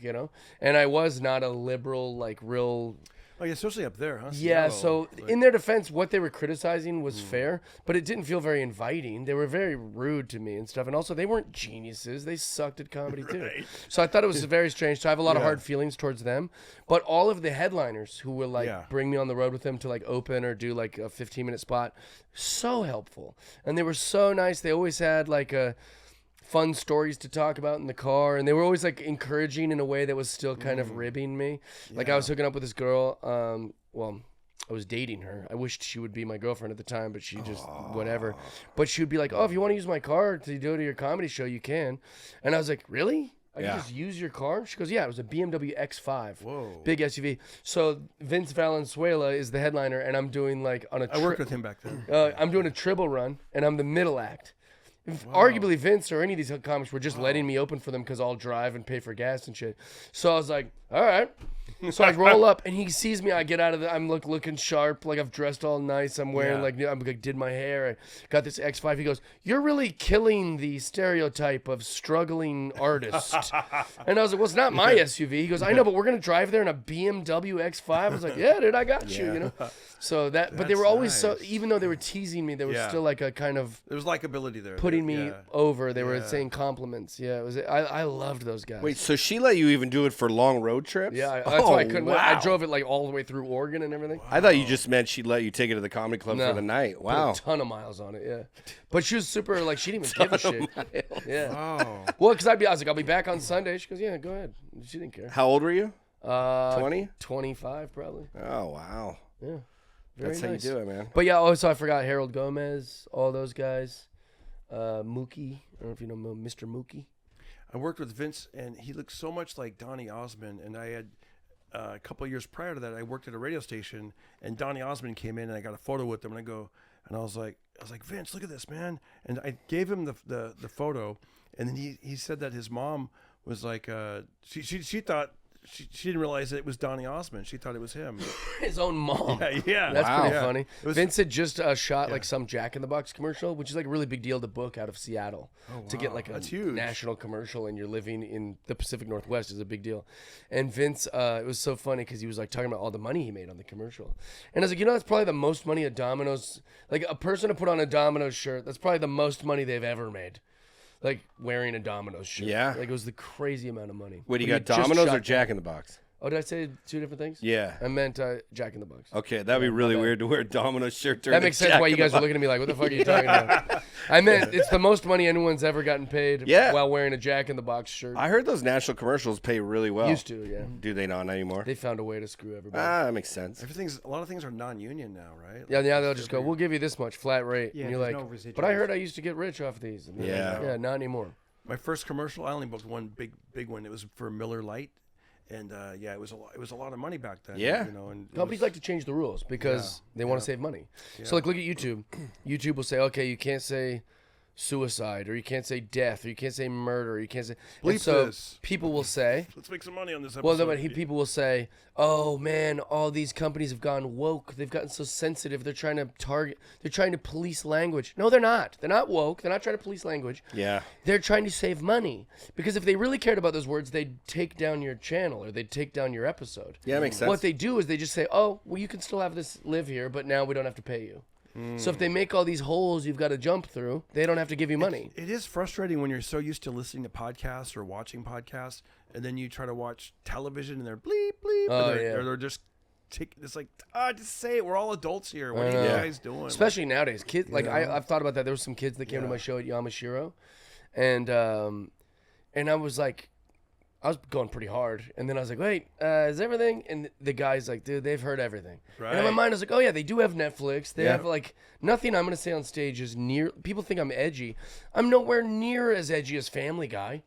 S1: and I was not a liberal, like real.
S3: Oh, yeah, especially up there, huh?
S1: Yeah, so in their defense, what they were criticizing was fair, but it didn't feel very inviting. They were very rude to me and stuff. And also, they weren't geniuses. They sucked at comedy, too. So I thought it was very strange. So I have a lot of hard feelings towards them. But all of the headliners who will, like, bring me on the road with them to, like, open or do, like, a 15-minute spot, so helpful. And they were so nice. They always had, like, fun stories to talk about in the car, and they were always like encouraging in a way that was still kind of ribbing me. Like I was hooking up with this girl, I was dating her. I wished she would be my girlfriend at the time, but she just whatever. But she would be like, oh, if you want to use my car to go to your comedy show, you can. And I was like, really? I can just use your car? She goes, yeah, it was a BMW X5.
S3: Whoa.
S1: Big SUV. So Vince Valenzuela is the headliner, and I'm doing like on a
S3: I worked with him back then.
S1: I'm doing a triple run, and I'm the middle act. Arguably Vince or any of these comics were just letting me open for them because I'll drive and pay for gas and shit. So I was like, all right. So I roll up and he sees me. I get out of I'm looking sharp, like I've dressed all nice. I'm wearing I did my hair. I got this X5. He goes, "You're really killing the stereotype of struggling artist." And I was like, "Well, it's not my SUV." He goes, "I know, but we're gonna drive there in a BMW X5." I was like, "Yeah, dude, I got you." So but they were always so. Even though they were teasing me, there was still like a kind of
S3: there was likability there.
S1: Putting me over. They were saying compliments. Yeah, it was. I loved those guys.
S2: Wait, so she let you even do it for long road trips?
S1: Yeah, that's why I couldn't. Wow. I drove it like all the way through Oregon and everything.
S2: I thought you just meant she'd let you take it to the comedy club for the night. Wow,
S1: put a ton of miles on it. Yeah, but she was super. Like she didn't even give a shit. Yeah.
S3: Oh.
S1: Well, because I was like, I'll be back on Sunday. She goes, yeah, go ahead. She didn't care.
S2: How old were you?
S1: 20? 25 probably.
S2: Oh wow.
S1: Yeah.
S2: That's
S1: nice.
S2: how you do it, man.
S1: But yeah, also I forgot Harold Gomez, all those guys. Mookie. I don't know if you know Mr. Mookie.
S3: I worked with Vince, and he looked so much like Donny Osmond. And I had a couple of years prior to that, I worked at a radio station, and Donny Osmond came in, and I got a photo with him, and I was like, Vince, look at this, man. And I gave him the photo, and then he said that his mom was like, she thought she didn't realize that it was Donny Osmond. She thought it was him.
S1: His own mom.
S3: Yeah.
S1: That's pretty funny.
S3: It was,
S1: Vince had just shot like some Jack in the Box commercial, which is like a really big deal to book out of Seattle. To get like a
S3: huge.
S1: national commercial and you're living in the Pacific Northwest is a big deal. And Vince, it was so funny because he was like talking about all the money he made on the commercial. And I was like, that's probably the most money a Domino's, like a person to put on a Domino's shirt, that's probably the most money they've ever made. Like wearing a Domino's shirt.
S2: Yeah.
S1: Like it was the crazy amount of money.
S2: Wait, you
S1: But
S2: got
S1: just
S2: Domino's
S1: shot
S2: or Jack in the Box?
S1: Oh, did I say two different things?
S2: Yeah.
S1: I meant Jack in the Box.
S2: Okay, that'd be really weird to wear a Domino's shirt during
S1: That makes sense why you guys were looking at me like, what the fuck are you talking about? I meant it's the most money anyone's ever gotten paid while wearing a Jack in the Box shirt.
S2: I heard those national commercials pay really well.
S1: Used to, yeah.
S2: Do they not anymore?
S1: They found a way to screw everybody.
S2: That makes sense.
S3: a lot of things are non-union now, right?
S1: Yeah, they'll just go, we'll give you this much flat rate.
S4: Yeah,
S1: and you're
S4: there's
S1: like,
S4: no residuals.
S1: but I heard I used to get rich off these. And they're like, yeah, not anymore.
S3: My first commercial, I only booked one big one. It was for Miller Lite. And it was a lot of money back then.
S2: Yeah.
S3: And
S1: Companies like to change the rules because they want to save money. So like look at YouTube. YouTube will say, okay, you can't say suicide, or you can't say death, or you can't say murder, or you can't say.
S3: Bleep
S1: and so
S3: this.
S1: people will say,
S3: let's make some money on this episode.
S1: well, no, but people will say, oh man, all these companies have gone woke. They've gotten so sensitive. They're trying to police language. No, they're not. They're not woke. They're not trying to police language.
S2: Yeah.
S1: They're trying to save money. Because if they really cared about those words, they'd take down your channel or they'd take down your episode.
S2: Yeah, that makes sense.
S1: What they do is they just say, oh, well, you can still have this live here, but now we don't have to pay you. So if they make all these holes you've got to jump through, they don't have to give you money.
S3: It is frustrating when you're so used to listening to podcasts or watching podcasts, and then you try to watch television and they're bleep, bleep.
S1: Oh,
S3: or they're just it's like, just say it. We're all adults here. What are you guys doing?
S1: Especially nowadays. Kids, like I've thought about that. There were some kids that came to my show at Yamashiro, and I was like, I was going pretty hard. And then I was like, wait, is everything? And the guy's like, dude, they've heard everything. Right. And in my mind, I was like, oh, yeah, they do have Netflix. They have, like, nothing I'm going to say on stage is near. People think I'm edgy. I'm nowhere near as edgy as Family Guy.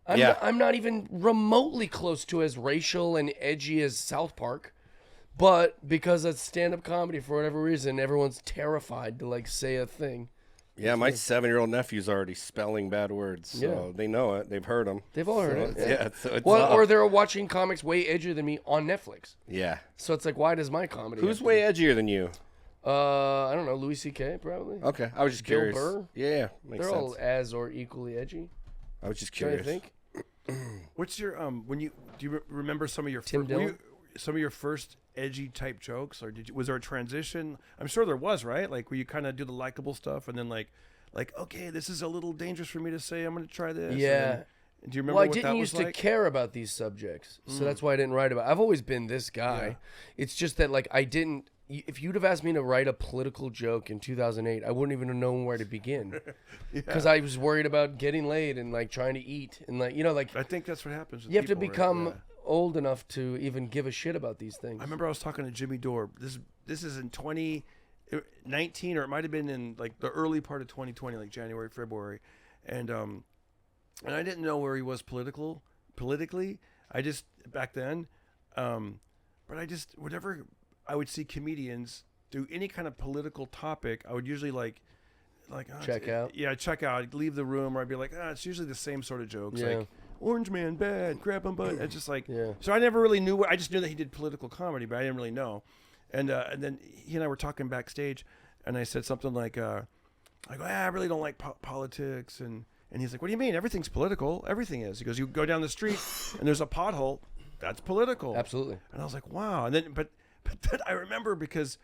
S1: I'm not even remotely close to as racial and edgy as South Park. But because it's stand-up comedy, for whatever reason, everyone's terrified to, like, say a thing.
S2: Yeah, my 7-year-old nephew's already spelling bad words, so they know it. They've heard them.
S1: They've all heard it.
S2: Yeah, so it's
S1: or they're watching comics way edgier than me on Netflix.
S2: Yeah.
S1: So it's like, why does my comedy?
S2: Who's way edgier than you?
S1: I don't know, Louis C.K. probably.
S2: Okay, I was just
S1: Bill
S2: curious.
S1: Burr?
S2: Yeah, makes
S1: They're
S2: sense.
S1: all as or equally edgy.
S2: I was just
S1: Trying to
S2: curious.
S1: think.
S3: What's your do you remember some of your
S1: Tim Dillon?
S3: some of your first edgy type jokes, or was there a transition? I'm sure there was, right? Like where you kind of do the likable stuff, and then like, okay, this is a little dangerous for me to say. I'm going to try this.
S1: Yeah.
S3: Do you remember
S1: Well, I
S3: what that
S1: didn't
S3: was
S1: used to
S3: like?
S1: care about these subjects, so that's why I didn't write about it. I've always been this guy.
S3: Yeah.
S1: It's just that, like, I didn't. If you'd have asked me to write a political joke in 2008, I wouldn't even have known where to begin, because I was worried about getting laid and like trying to eat and like like
S3: I think that's what happens. With
S1: you have to
S3: people, right?
S1: become
S3: Yeah.
S1: old enough to even give a shit about these things.
S3: I remember I was talking to Jimmy Dore. This is in 2019, or it might have been in like the early part of 2020, like January, February, and I didn't know where he was politically. I just back then, but I just whenever I would see comedians do any kind of political topic, I would usually like
S1: Check out.
S3: Yeah, check out. I'd leave the room, or I'd be like, it's usually the same sort of jokes,
S1: Yeah.
S3: like Orange Man bad, grab him butt. It's just like,
S1: Yeah.
S3: so I never really knew. I just knew that he did political comedy, but I didn't really know. And then he and I were talking backstage, and I said something like, I really don't like politics, and he's like, what do you mean? Everything's political. Everything is. He goes, you go down the street, and there's a pothole. That's political.
S1: Absolutely.
S3: And I was like, wow. And then, but then I remember because,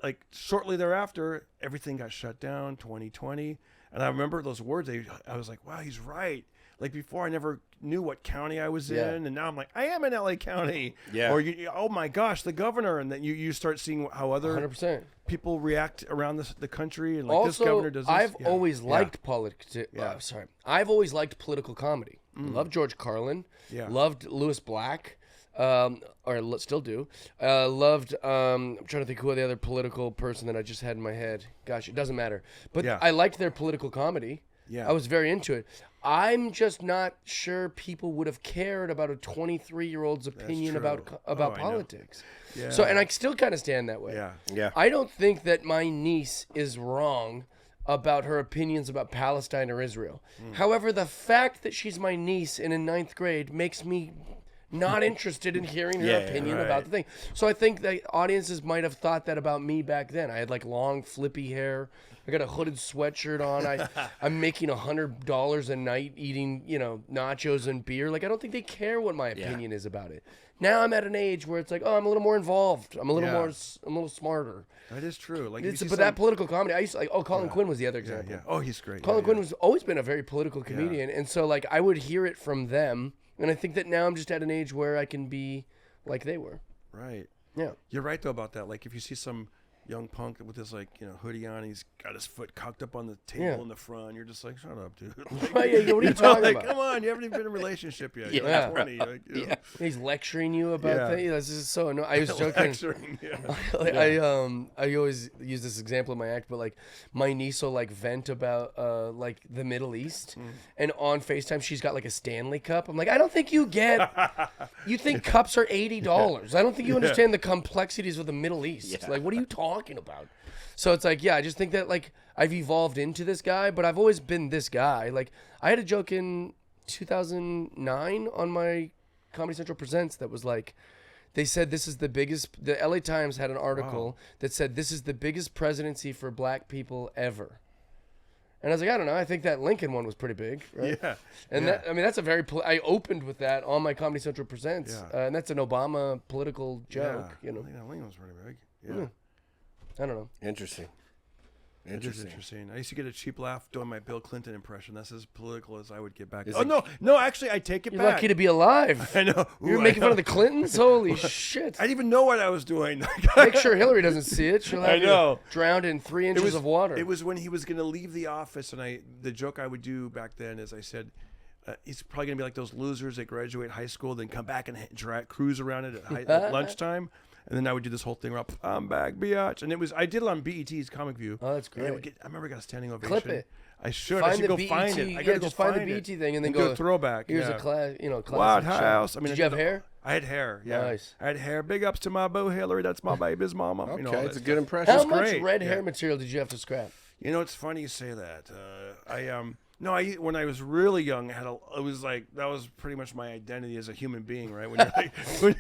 S3: like, shortly thereafter, everything got shut down. 2020, and I remember those words. I was like, wow, he's right. Like before, I never knew what county I was in, and now I'm like, I am in LA County.
S2: Yeah.
S3: Or oh my gosh, the governor, and then you start seeing how other
S1: 100%.
S3: people react around the country, and like
S1: Also,
S3: this governor does this.
S1: I've
S3: Yeah.
S1: always
S3: Yeah.
S1: liked I've always liked political comedy. Loved George Carlin.
S3: Yeah.
S1: Loved Louis Black. Still do. Loved. I'm trying to think who the other political person that I just had in my head. Gosh, it doesn't matter. But
S3: Yeah.
S1: I liked their political comedy.
S3: Yeah.
S1: I was very into it. I'm just not sure people would have cared about a 23-year-old's opinion
S3: true.
S1: about
S3: I know.
S1: politics.
S3: Yeah.
S1: So, and I still kind of stand that way.
S3: Yeah.
S2: Yeah.
S1: I don't think that my niece is wrong about her opinions about Palestine or Israel. However, the fact that she's my niece and in 9th grade makes me not interested in hearing her opinion about the thing. So I think that audiences might have thought that about me back then. I had like long flippy hair. I got a hooded sweatshirt on. I'm making $100 a night eating, nachos and beer. Like, I don't think they care what my opinion is about it. Now I'm at an age where it's like, oh, I'm a little more involved. I'm a little smarter.
S3: That is true. Like,
S1: that political comedy, I used to like. Oh, Colin Quinn was the other example.
S3: Yeah. Oh, he's great.
S1: Colin Quinn was always been a very political comedian, and so like I would hear it from them, and I think that now I'm just at an age where I can be like they were.
S3: Right.
S1: Yeah.
S3: You're right though about that. Like if you see some young punk with his hoodie on, he's got his foot cocked up on the table in the front. You're just like, shut up, dude.
S1: What are you talking about?
S3: Come on, you haven't even been in a relationship yet. You're
S1: Yeah.
S3: like 20.
S1: He's lecturing you about things. This is so annoying. I was joking.
S3: Lecturing,
S1: I always use this example in my act, but like my niece will like vent about like the Middle East, and on FaceTime she's got like a Stanley cup. I'm like, I don't think you think cups are $80. I don't think you understand the complexities of the Middle East.
S2: Yeah.
S1: Like, what are you talking about? So it's like, I just think that like I've evolved into this guy, but I've always been this guy. Like I had a joke in 2009 on my Comedy Central Presents that was like, they said this is the biggest, the LA Times had an article that said this is the biggest presidency for black people ever. And I was like, I don't know. I think that Lincoln one was pretty big, right?
S3: Yeah.
S1: And that, I mean, that's a very, I opened with that on my Comedy Central Presents.
S3: Yeah.
S1: And that's an Obama political joke,
S3: I think that Lincoln was pretty big. Yeah.
S1: I don't know.
S2: Interesting.
S3: It is interesting. I used to get a cheap laugh doing my Bill Clinton impression. That's as political as I would get back. No, actually, I take it
S1: You're
S3: back.
S1: lucky to be alive.
S3: I know.
S1: You're making fun of the Clintons? Holy shit.
S3: I didn't even know what I was doing.
S1: Make sure Hillary doesn't see it. She'll have you drowned in 3 inches of water.
S3: It was when he was going to leave the office, and the joke I would do back then is I said, he's probably going to be like those losers that graduate high school, then come back and cruise around it at lunchtime. And then I would do this whole thing where I'm back, biatch. And I did it on BET's Comic View.
S1: Oh, that's great.
S3: I remember I got a standing ovation.
S1: Clip it.
S3: I should.
S1: Find
S3: I should
S1: the
S3: go
S1: BET,
S3: find it. I gotta
S1: just
S3: go
S1: find the
S3: it.
S1: BET thing and then
S3: do
S1: go
S3: a throwback.
S1: Here's
S3: yeah.
S1: a class,
S3: Wild
S1: classic show.
S3: House. I mean,
S1: did you have hair?
S3: I had hair. Yeah.
S1: Nice.
S3: I had hair. Big ups to my boo Hillary. That's my baby's mama.
S2: Okay,
S3: it's
S2: a good impression.
S1: How much
S3: great.
S1: red hair material did you have to scrap?
S3: It's funny you say that. When I was really young, that was pretty much my identity as a human being, right? When you're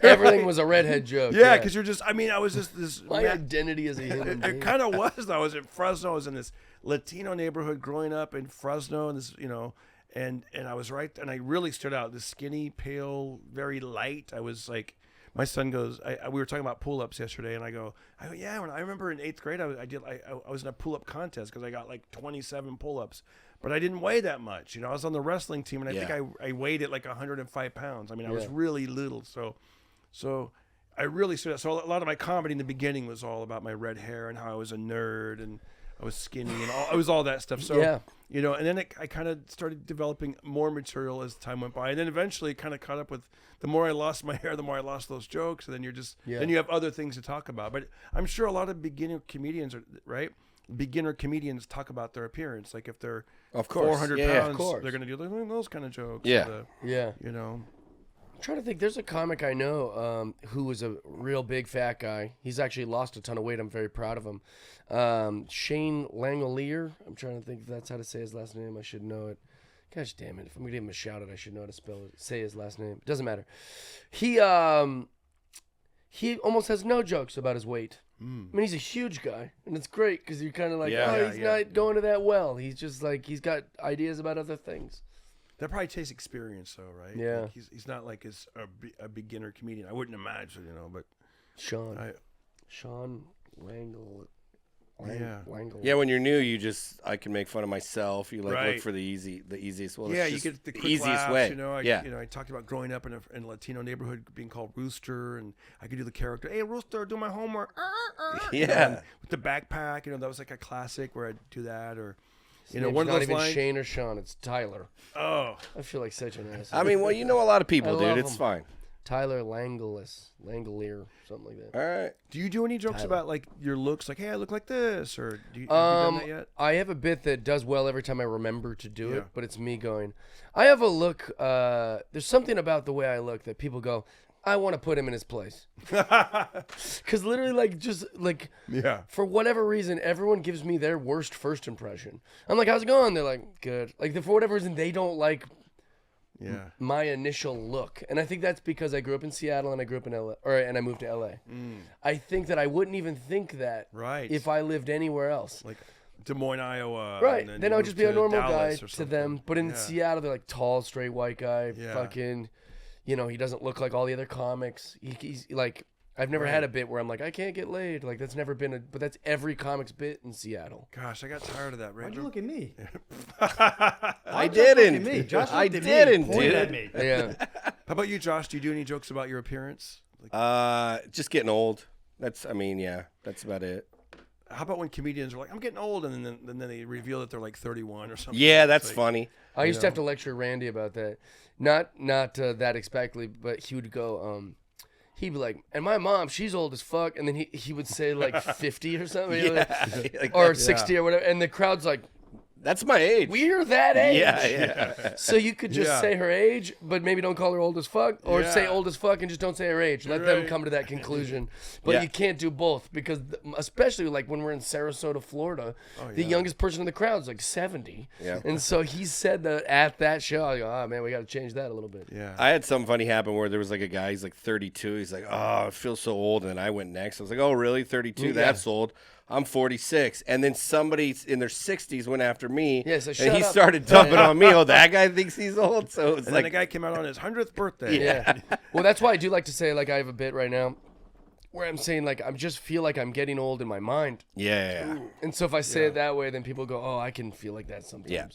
S1: Everything was a redhead joke.
S3: Yeah, because you're just. I mean, I was just this.
S1: My identity as a human being.
S3: It kind of was. I was in Fresno. I was in this Latino neighborhood growing up in Fresno, and this, and I was right, and I really stood out. This skinny, pale, very light. I was like. My son goes. We were talking about pull-ups yesterday, and I go, yeah. When I remember in 8th grade, I was in a pull-up contest because I got like 27 pull-ups, but I didn't weigh that much. I was on the wrestling team, and I think I weighed it like 105 pounds. I mean, I was really little, so I really stood out. So a lot of my comedy in the beginning was all about my red hair and how I was a nerd and I was skinny and it was all that stuff. So and then I kind of started developing more material as time went by, and then eventually it kind of caught up with. The more I lost my hair, the more I lost those jokes, and then you're just then you have other things to talk about. But I'm sure a lot of beginner comedians talk about their appearance, like if they're 400 pounds, they're going to do those kind of jokes. I'm
S1: trying to think. There's a comic I know who was a real big fat guy. He's actually lost a ton of weight. I'm very proud of him. Shane Langolier. I'm trying to think if that's how to say his last name. I should know it. Gosh damn it. If I'm going to give him a shout out, I should know how to say his last name. It doesn't matter. He almost has no jokes about his weight. I mean, he's a huge guy, and it's great because you're kind of like, he's not going to that well. He's just like, he's got ideas about other things.
S3: That probably takes experience, though, right?
S1: Yeah.
S3: Like he's not like a beginner comedian. I wouldn't imagine, but.
S1: Sean Langle.
S2: Yeah, when you're new, I can make fun of myself. You look for the easiest. Well,
S3: you get the quick
S2: easiest
S3: laughs,
S2: way.
S3: I talked about growing up in a Latino neighborhood being called Rooster, and I could do the character. Hey, Rooster, do my homework.
S2: Yeah,
S3: with the backpack, that was like a classic where I'd do that, or
S1: one of those not even lines. Shane or Sean, it's Tyler.
S3: Oh,
S1: I feel like such an ass.
S2: I mean, well, a lot of people, dude. It's fine.
S1: Tyler Langolier, something like that.
S2: All right.
S3: Do you do any jokes about like your looks? Like, hey, I look like this, or have you done that yet?
S1: I have a bit that does well every time I remember to do it, but it's me going. I have a look. There's something about the way I look that people go, I want to put him in his place. Because literally, for whatever reason, everyone gives me their worst first impression. I'm like, how's it going? They're like, good. Like, for whatever reason, they don't like my initial look. And I think that's because I grew up in Seattle and I grew up in LA, and I moved to LA. I think that I wouldn't even think that if I lived anywhere else.
S3: Like Des Moines, Iowa.
S1: Right.
S3: And
S1: then I would just be a normal
S3: Dallas
S1: guy to them. But in Seattle, they're like tall, straight white guy. Fucking, he doesn't look like all the other comics. He's like, I've never had a bit where I'm like, I can't get laid. Like, that's never been but that's every comic's bit in Seattle.
S3: Gosh, I got tired of that.
S4: Why'd you look at me?
S2: I didn't. I didn't,
S4: At
S2: dude.
S4: me.
S1: Yeah.
S3: How about you, Josh? Do you do any jokes about your appearance?
S2: Just getting old. That's about it.
S3: How about when comedians are like, I'm getting old, and then they reveal that they're like 31 or something?
S2: Yeah, that's
S3: like,
S2: funny.
S1: I used to have to lecture Randy about that. Not that expectly, but he would go, he'd be like, and my mom, she's old as fuck. And then he would say like 50 or something. Or 60 or whatever. And the crowd's like,
S2: that's my age.
S1: we're that age.
S2: Yeah.
S1: So you could just say her age, but maybe don't call her old as fuck. Or say old as fuck and just don't say her age. Let them come to that conclusion. But you can't do both because, especially like when we're in Sarasota, Florida, the youngest person in the crowd is like 70.
S2: Yeah.
S1: And so he said that at that show, I go, oh man, we got to change that a little bit.
S3: Yeah.
S2: I had something funny happen where there was like a guy, he's like 32. He's like, oh, I feel so old. And then I went next. I was like, oh, really? 32? That's old. I'm 46. And then somebody in their 60s went after me.
S1: Yeah, so
S2: and he
S1: shut up.
S2: started dumping on me. Oh, that guy thinks he's old. So it was
S3: And
S2: like,
S3: then the guy came out on his 100th birthday.
S1: Yeah. Well, that's why I do like to say, like, I have a bit right now where I'm saying, like, I just feel like I'm getting old in my mind.
S2: yeah.
S1: And so if I say it that way, then people go, oh, I can feel like that sometimes.
S2: Yeah.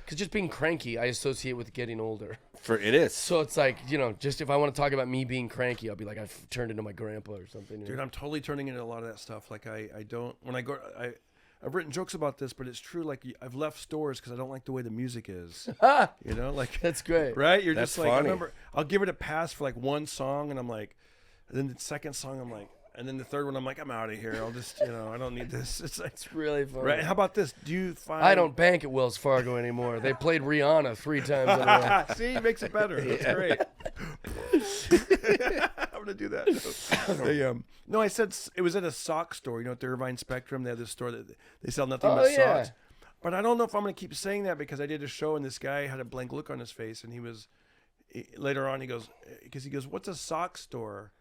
S1: Because just being cranky, I associate with getting older.
S2: It is.
S1: So it's like, just if I want to talk about me being cranky, I'll be like, I've turned into my grandpa or something.
S3: Dude, I'm totally turning into a lot of that stuff. Like I don't, when I go, I've written jokes about this, but it's true. Like I've left stores because I don't like the way the music is. Like
S1: That's great.
S3: right? You're
S2: That's
S3: just like,
S2: funny.
S3: I remember, I'll give it a pass for like one song, and I'm like, and then the second song, I'm like, and then the third one, I'm like, I'm out of here. I'll just, I don't need this. It's like,
S1: It's really fun.
S3: right? How about this? Do you find?
S1: I don't bank at Wells Fargo anymore. They played Rihanna 3 times in a row.
S3: See, makes it better. That's great. I'm gonna do that. No, I said it was at a sock store. At the Irvine Spectrum, they have this store that they sell nothing but socks. But I don't know if I'm gonna keep saying that because I did a show and this guy had a blank look on his face, and later on he goes, "What's a sock store?"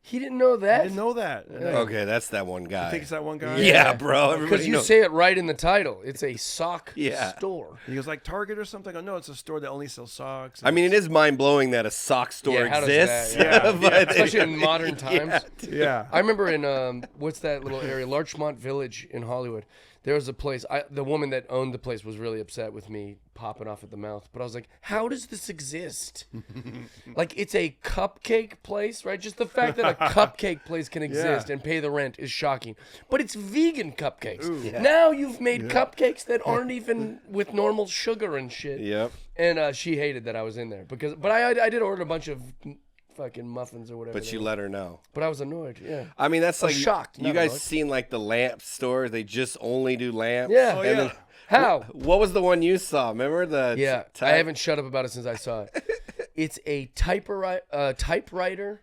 S1: He didn't know that?
S3: I didn't know that.
S2: Okay, that's that one guy.
S3: I think it's that one guy.
S2: Yeah, bro. Everybody
S1: Because you
S2: knows.
S1: say it right in the title. It's a sock store.
S3: He goes like Target or something. I go, no, it's a store that only sells socks.
S2: I mean, it is mind blowing that a sock store
S1: how does
S2: exists.
S1: that-
S2: but
S1: Especially in modern times.
S3: Yeah.
S1: I remember in, what's that little area? Larchmont Village in Hollywood. There was a place, the woman that owned the place was really upset with me popping off at the mouth. But I was like, how does this exist? Like, it's a cupcake place, right? Just the fact that a cupcake place can exist and pay the rent is shocking. But it's vegan cupcakes. Now you've made cupcakes that aren't even with normal sugar and shit.
S2: Yep.
S1: And she hated that I was in there. But I did order a bunch of fucking muffins or whatever.
S2: But you let her know.
S1: But I was annoyed, yeah.
S2: I mean, that's like
S1: shocked,
S2: You
S1: not
S2: guys
S1: annoyed.
S2: seen like the lamp store? They just only do lamps.
S1: Yeah.
S2: And then,
S1: How?
S2: what was the one you saw? Remember the?
S1: Yeah, I haven't shut up about it since I saw it. It's a typewriter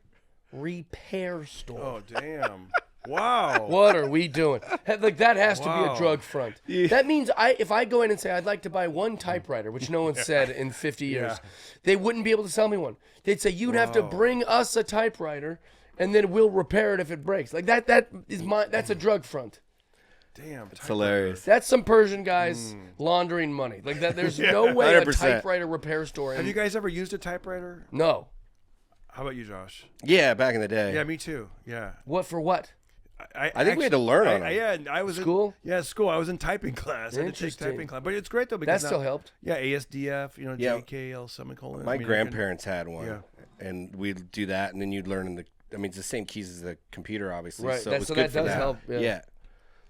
S1: repair store.
S3: Oh damn! Wow.
S1: What are we doing? Like that has to be
S3: Wow.
S1: a drug front. That means if I go in and say I'd like to buy one typewriter, which no one said in 50 years, they wouldn't be able to sell me one. They'd say you'd have to bring us a typewriter, and then we'll repair it if it breaks. Like that's a drug front.
S3: Damn.
S2: It's hilarious.
S1: That's some Persian guys laundering money. Like that. There's no way
S2: 100%.
S1: a typewriter repair store.
S3: Have you guys ever used a typewriter?
S1: No.
S3: How about you, Josh?
S2: Yeah, back in the day.
S3: Yeah, me too. Yeah.
S1: What for what?
S2: I think we had to learn on it.
S3: Yeah, I was
S1: School?
S3: school. I was in typing class. I had to take
S1: Interesting.
S3: typing class, but it's great though because
S1: That still helped.
S3: Yeah, ASDF,
S2: Yeah.
S3: JKL semicolon.
S2: My grandparents had one,
S3: Yeah.
S2: and we'd do that, and then you'd learn it's the same keys as the computer, obviously.
S1: Right,
S2: So it was
S1: so
S2: good
S1: that
S2: for
S1: does
S2: that.
S1: help, yeah.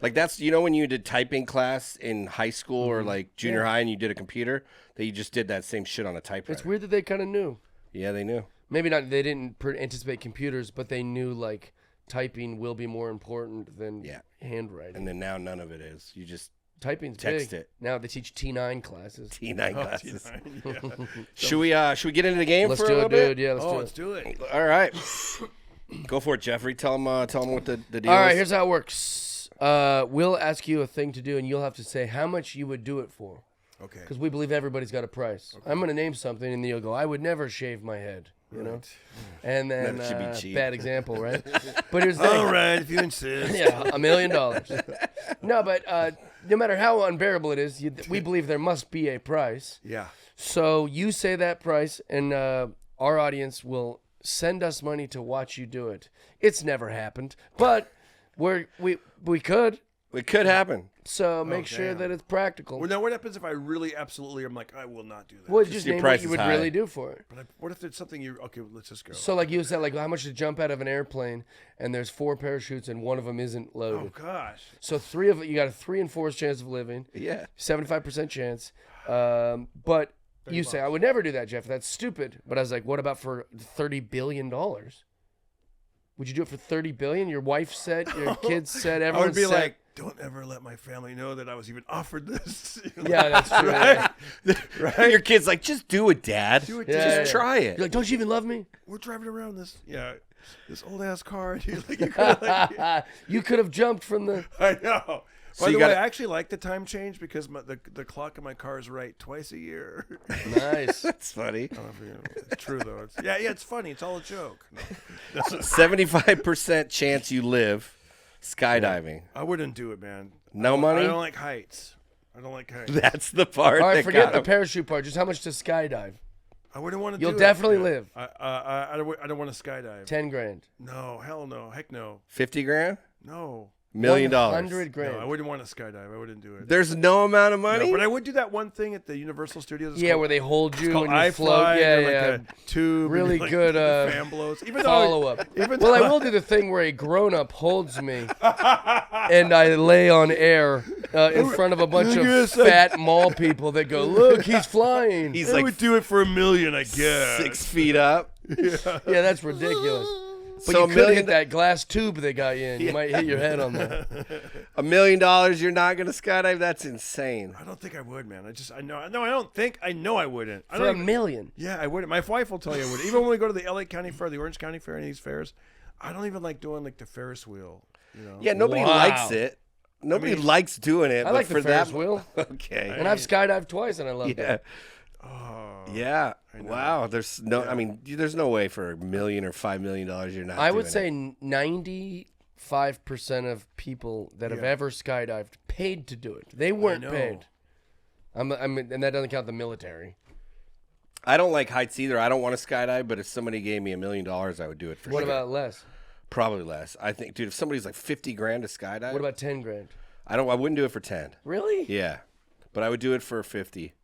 S2: Like that's when you did typing class in high school or like junior high, and you did a computer, that you just did that same shit on a typewriter.
S1: It's weird that they kind of knew.
S2: Yeah, they knew.
S1: Maybe not. They didn't anticipate computers, but they knew like typing will be more important than handwriting.
S2: And then now none of it is. You just
S1: Typing's
S2: text
S1: big.
S2: it.
S1: Now they teach T9 classes.
S2: T9 classes.
S3: Yeah.
S2: Should we get into the game
S1: Let's
S2: for a
S1: do
S2: little
S1: it,
S2: bit?
S1: dude. Yeah, let's do it.
S3: Let's do it.
S2: All right. Go for it, Jeffrey. Tell him what the deal
S1: All right,
S2: is.
S1: here's how it works. We'll ask you a thing to do, and you'll have to say how much you would do it for.
S3: Okay.
S1: Because we believe everybody's got a price. Okay. I'm going to name something, and you'll go, I would never shave my head. You know, and then
S2: that should be cheap.
S1: Bad example, right? But here's the thing.
S3: All right, if you insist.
S1: Yeah, $1 million. No, but no matter how unbearable it is, we believe there must be a price.
S3: Yeah.
S1: So you say that price, and our audience will send us money to watch you do it. It's never happened, but we could.
S2: It could happen.
S1: So make sure that it's practical.
S3: Well, now what happens if I really absolutely am like, I will not do that?
S1: Well, just name what you would really do for it.
S3: But what if it's something you? Okay, let's just go.
S1: So like you said, like how much to jump out of an airplane, and there's 4 parachutes, and one of them isn't loaded.
S3: Oh gosh.
S1: So 3 of it, you got a 3 in 4's chance of living.
S2: Yeah.
S1: 75% chance. But you say I would never do that, Jeff. That's stupid. But I was like, what about for $30 billion? Would you do it for $30 billion? Your wife said, your kids said, everyone
S3: I would be
S1: said.
S3: like, don't ever let my family know that I was even offered this.
S1: Yeah, that's true.
S3: Right?
S2: Right? Your kid's like, just do it, Dad.
S3: Do it,
S2: Dad. Just try it.
S1: You're like, don't you even love me?
S3: We're driving around this old ass car. And you're like, you could like,
S1: you could have jumped from the.
S3: I know.
S2: So
S3: By the way, I actually like the time change because the clock in my car is right twice a year.
S1: Nice.
S2: That's funny.
S3: I don't know if it's true though. It's funny. It's all a joke. No.
S2: 75% chance you live skydiving.
S3: I wouldn't do it, man.
S2: No money?
S3: I don't like heights.
S2: That's the part.
S1: All right,
S2: that
S1: forget
S2: got
S1: the
S2: him.
S1: parachute part. Just how much to skydive?
S3: I wouldn't want to.
S1: You'll definitely live.
S3: I don't want to skydive.
S1: 10 grand.
S3: No, hell no, heck no,
S2: 50 grand?
S3: no.
S2: $1 million.
S1: 100 grand.
S3: No, I wouldn't want to skydive. I wouldn't do it.
S2: There's no amount of money?
S3: No, but I would do that one thing at the Universal Studios. It's
S1: Yeah,
S3: called,
S1: where they hold you
S3: called
S1: and you
S3: I
S1: float.
S3: Fly,
S1: Yeah,
S3: like
S1: yeah.
S3: a tube.
S1: Really
S3: and, like,
S1: good
S3: the fan blows. Even
S1: follow up.
S3: Even
S1: Well,
S3: though
S1: I will do the thing where a grown-up holds me and I lay on air in front of a bunch of fat mall people that go, look, he's flying.
S2: He's
S3: I
S2: like
S3: would do it for $1 million, I guess.
S2: 6 feet up.
S1: Yeah, that's ridiculous. But
S2: So
S1: you
S2: $1
S1: could
S2: million
S1: hit that glass tube they got you in. You might hit your head on that.
S2: $1 million, you're not going to skydive? That's insane.
S3: I don't think I would, man. I know. No, I don't think. I know I wouldn't.
S1: For $1 million.
S3: Yeah, I wouldn't. My wife will tell you I would. Even when we go to the LA County Fair, the Orange County Fair, any of these fairs, I don't even like doing like the Ferris wheel. You know?
S2: Yeah, nobody
S1: Wow.
S2: likes it. Nobody likes doing it.
S1: I
S2: but
S1: like
S2: for
S1: the Ferris
S2: that,
S1: wheel.
S2: Okay.
S1: And I've skydived twice and I loved
S2: Yeah.
S1: it.
S3: Oh,
S2: Yeah. Wow. There's no. I mean, there's no way for $1 million or $5 million you're not.
S1: I would
S2: doing
S1: say 95% of people that have ever skydived paid to do it. They weren't paid. And that doesn't count the military.
S2: it. I don't like heights either. I don't want to skydive, but if somebody gave me $1 million, I would do it for
S1: What
S2: sure.
S1: about less?
S2: Probably less. I think, dude, if somebody's like 50 grand to skydive,
S1: What about 10 grand?
S2: I wouldn't do it for 10.
S1: Really?
S2: Yeah, but I would do it for 50,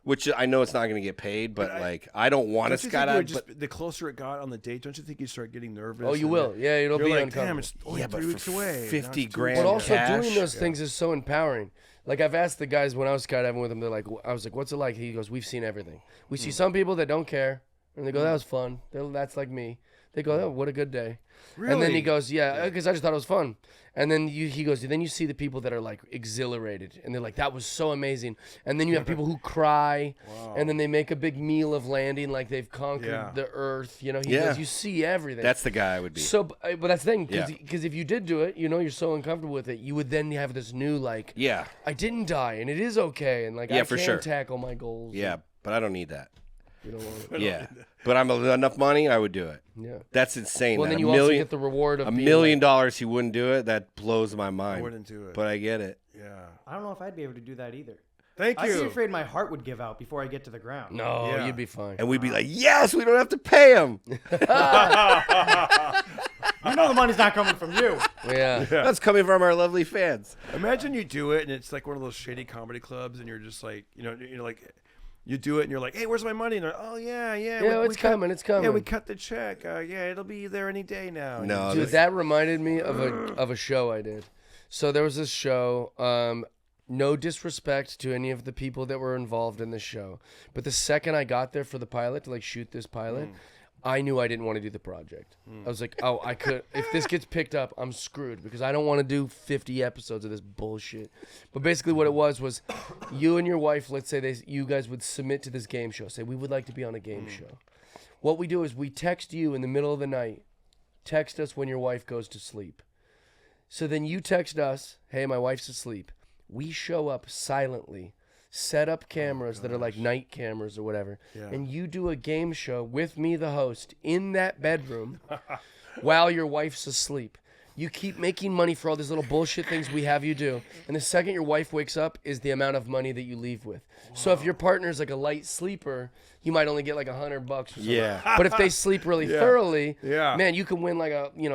S2: which I know it's not going to get paid, but I don't want to skydive.
S3: But the closer it got on the date, don't you think you start getting nervous?
S1: Oh, you
S3: and
S1: will. Yeah, it'll
S3: You're
S1: be
S3: like,
S1: uncomfortable.
S3: damn, it's only
S2: Yeah, but
S3: 3
S2: for
S3: weeks away.
S2: 50
S3: Now it's 2
S2: grand
S1: But
S3: weeks
S1: also
S2: cash.
S1: doing those things is so empowering. Like I've asked the guys when I was skydiving with them, they're like, I was like, what's it like? He goes, we've seen everything. We see some people that don't care, and they go, that was fun. That's like me. They go, oh, what a good day.
S3: Really?
S1: And then he goes, yeah, because I just thought it was fun. And then he goes, then you see the people that are like exhilarated, and they're like, that was so amazing. And then you have people who cry, and then they make a big meal of landing, like they've conquered the earth. You know, he goes, you see everything.
S2: That's the guy I would be.
S1: So, but that's the thing,
S2: Yeah.
S1: because if you did do it, you know, you're so uncomfortable with it, you would then have this new like,
S2: Yeah,
S1: I didn't die, and it is okay, and like
S2: Yeah,
S1: I
S2: for
S1: can
S2: sure.
S1: tackle my goals.
S2: yeah, but I don't need that.
S1: You don't want it.
S2: Yeah, but I'm enough money. I would do it.
S1: Yeah.
S2: That's insane.
S1: Well,
S2: that
S1: then
S2: a
S1: you
S2: million,
S1: also get the reward of
S2: $1
S1: being
S2: million
S1: like,
S2: he wouldn't do it. That blows my mind.
S3: I wouldn't do it.
S2: But I get it.
S3: Yeah.
S4: I don't know if I'd be able to do that either.
S3: Thank
S4: I'd be
S3: you.
S4: afraid my heart would give out before I get to the ground.
S1: No,
S3: Yeah.
S1: you'd be fine.
S2: And we'd be like, yes, we don't have to pay him.
S4: You know the money's not coming from you.
S1: Yeah.
S2: That's coming from our lovely fans.
S3: Imagine you do it, and it's like one of those shady comedy clubs, and you're just like, you're like, you do it, and you're like, hey, where's my money? And they're, oh yeah.
S1: Yeah, it's coming. It's coming.
S3: Yeah, we cut the check. Yeah, it'll be there any day now.
S2: No,
S1: Dude, that reminded me of a show I did. So there was this show. No disrespect to any of the people that were involved in this show, but the second I got there for the pilot to like shoot this pilot, I knew I didn't want to do the project. I was like, oh, I could. If this gets picked up, I'm screwed because I don't want to do 50 episodes of this bullshit. But basically, what it was you and your wife. Let's say you guys would submit to this game show. Say we would like to be on a game show. What we do is we text you in the middle of the night. Text us when your wife goes to sleep. So then you text us, hey, my wife's asleep. We show up silently, set up cameras that are like night cameras or whatever, and you do a game show with me, the host, in that bedroom while your wife's asleep. You keep making money for all these little bullshit things we have you do. And the second your wife wakes up is the amount of money that you leave with. So if your partner's like a light sleeper, you might only get like $100 or something.
S2: Yeah.
S1: But if they sleep really thoroughly,
S3: Yeah.
S1: man, you can win like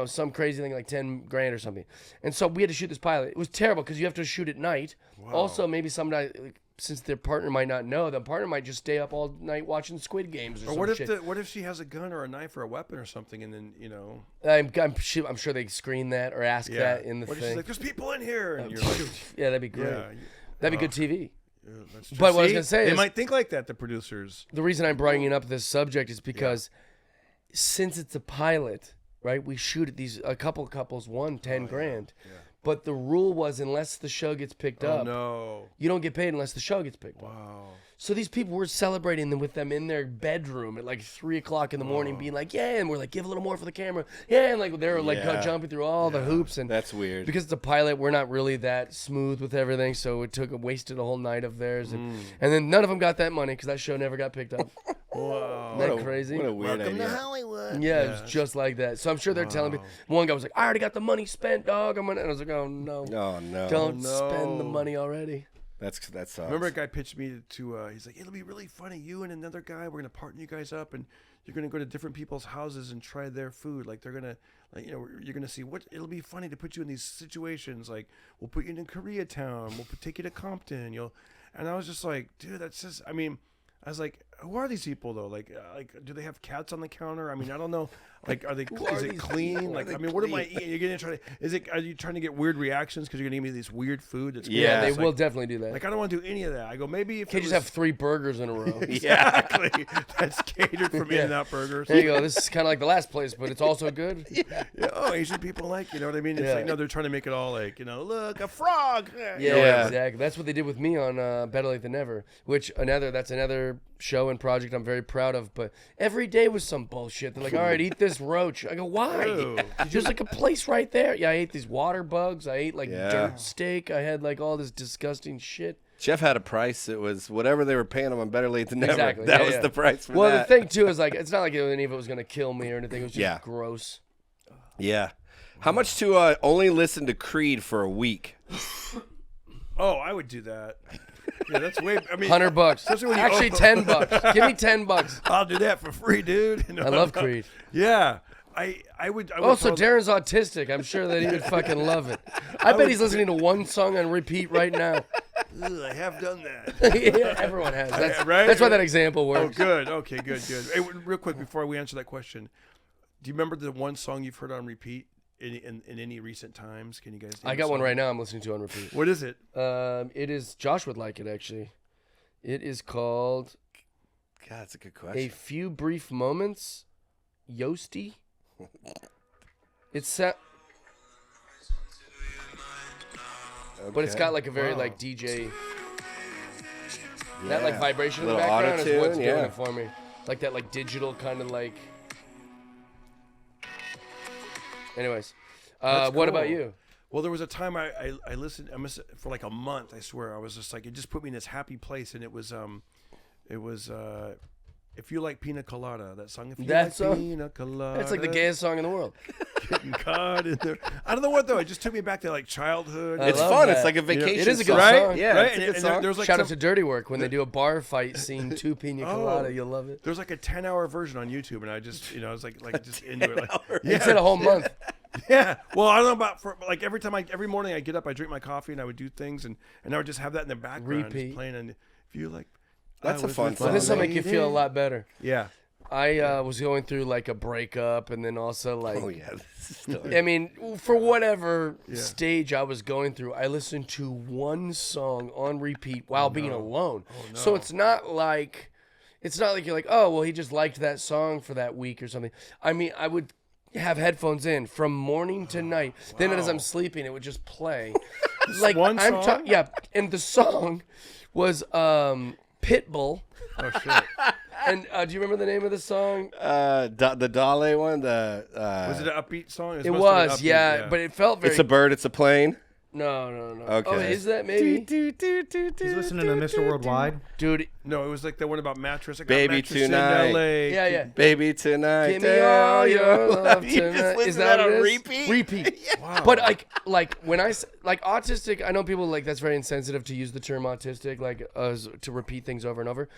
S1: some crazy thing like 10 grand or something. And so we had to shoot this pilot. It was terrible because you have to shoot at night. Also, maybe somebody, since their partner might not know, the partner might just stay up all night watching Squid Games or some shit.
S3: What if she has a gun or a knife or a weapon or something, and then
S1: I'm sure they screen that or ask that in the
S3: what if
S1: thing.
S3: she's like, there's people in here, and you're like,
S1: Yeah, that'd be great. That'd be good TV.
S3: that's true.
S1: But what I was
S3: See?
S1: gonna say
S3: they
S1: is-
S3: might think like that. The producers.
S1: The reason I'm bringing up this subject is because since it's a pilot, right? We shoot at a couple couples won 10 grand. Yeah. But the rule was unless the show gets picked up, you don't get paid unless the show gets picked up. So these people were celebrating them with them in their bedroom at like 3 o'clock in the morning, being like, yeah, and we're like, give a little more for the camera. Yeah, and like they were like jumping through all the hoops. And
S2: That's weird.
S1: because it's a pilot, we're not really that smooth with everything, so it wasted a whole night of theirs. And then none of them got that money because that show never got picked up.
S3: Wow.
S1: Isn't that crazy?
S2: What a weird
S3: Welcome
S2: idea.
S3: to Hollywood.
S1: Yeah, it was just like that. So I'm sure they're telling me. One guy was like, I already got the money spent, dog. And I was like, oh, no.
S2: Oh, no.
S1: Don't spend the money already.
S2: That sucks.
S3: Remember a guy pitched me to, he's like, it'll be really funny. You and another guy, we're going to partner you guys up, and you're going to go to different people's houses and try their food. Like, they're going to, you're going to see it'll be funny to put you in these situations. Like, we'll put you in Koreatown. We'll take you to Compton. And I was just like, dude, that's just, I was like, who are these people though? Like, do they have cats on the counter? I mean, I don't know. Like, is it clean? Like, I mean, what am I eating? You're gonna try to, are you trying to get weird reactions because you're gonna eat me this weird food? That's
S1: Yeah,
S3: gross?
S1: they will definitely do that.
S3: Like, I don't want to do any of that. I go, maybe if
S1: Can't just have 3 burgers in a row.
S3: exactly. That's catered from In-N-Out Burgers.
S1: There you go. This is kind of like the last place, but it's also good.
S3: Yeah, oh, Asian people like, you know what I mean? It's like, no, they're trying to make it all like, look, a frog.
S1: Yeah, exactly. That's what they did with me on Better Late Than Never, which that's another show and project I'm very proud of. But every day was some bullshit. They're like, all right, eat this roach. I go, why? There's like a place right there. Yeah, I ate these water bugs. I ate like dirt steak. I had like all this disgusting shit.
S2: Jeff had a price. It was whatever they were paying him on Better Late Than Never.
S1: Exactly.
S2: That was the price for
S1: well,
S2: that.
S1: the thing too is like, it's not like any of it was gonna kill me or anything. It was just gross.
S2: Yeah. How much to only listen to Creed for a week?
S3: Oh, I would do that. Yeah, that's way. I mean,
S1: $100. Actually, $10. Give me $10.
S3: I'll do that for free, dude.
S1: I love Creed.
S3: Yeah, I would.
S1: Also, Darren's autistic. I'm sure that he would fucking love it. I bet he's listening to one song on repeat right now.
S3: I have done that.
S1: Yeah, everyone has. That's,
S3: right?
S1: That's why that example works.
S3: Oh, good. Okay, good. Hey, real quick before we answer that question, do you remember the one song you've heard on repeat in any recent times? Can you guys?
S1: I got one right now. I'm listening to on repeat.
S3: What is it?
S1: It is. Josh would like it actually. It is called.
S2: God, that's a good question.
S1: A Few Brief Moments, Yoasty. It's but it's got like a very like DJ. That like vibration in the background is what's doing it for me. Like that like digital kind of like. Anyways, what about you?
S3: Well, there was a time I listened for like a month. I swear I was just like, it just put me in this happy place, and it was If You Like Pina Colada, that song. If you
S1: that
S3: like
S1: song?
S3: Pina Colada.
S1: That's like the gayest song in the world.
S3: Getting caught in there. I don't know what though. It just took me back to like childhood.
S2: It's
S1: love
S2: fun.
S1: that.
S2: It's like a vacation.
S1: It is a good
S2: song.
S1: song.
S2: Yeah,
S3: right?
S2: it's a good song.
S3: There was like
S1: Shout out to Dirty Work when they do a bar fight scene to Pina Colada.
S3: Oh.
S1: You'll love it.
S3: There's like a 10-hour version on YouTube, and I just, I was like just into it. Like,
S1: He said a whole month.
S3: Yeah. Well, I don't know about like every morning I get up, I drink my coffee, and I would do things, and I would just have that in the background,
S1: Repeat.
S3: just playing. And if you like,
S2: That's a fun
S1: Well,
S2: song.
S1: this will make you feel a lot better.
S3: Yeah.
S1: I was going through like a breakup, and then also like.
S2: Oh yeah, this is still.
S1: I mean, for whatever stage I was going through, I listened to one song on repeat while being alone. Oh, no. So it's not like you're like, oh, well, he just liked that song for that week or something. I mean, I would have headphones in from morning to night. Wow. Then as I'm sleeping, it would just play. Like
S3: one song?
S1: Yeah, and the song was Pitbull.
S3: Oh shit.
S1: And do you remember the name of the song?
S2: The Dale one.
S3: Was it an upbeat song?
S1: It was, yeah, but it felt very.
S2: It's a bird. It's a plane.
S1: No.
S2: Okay.
S1: Oh, is that maybe?
S4: He's listening to Mr. Worldwide.
S1: Dude,
S3: No, it was like the one about mattress. I got
S2: Baby
S3: mattress
S2: tonight.
S3: in LA.
S1: yeah.
S2: Baby tonight.
S1: Give me all your love
S2: You just
S1: tonight.
S2: listen
S1: Is
S2: to
S1: that
S2: that
S1: what
S2: on
S1: it is?
S2: repeat?
S1: Repeat.
S3: Wow.
S1: But like when I like autistic, I know people like that's very insensitive to use the term autistic, like to repeat things over and over.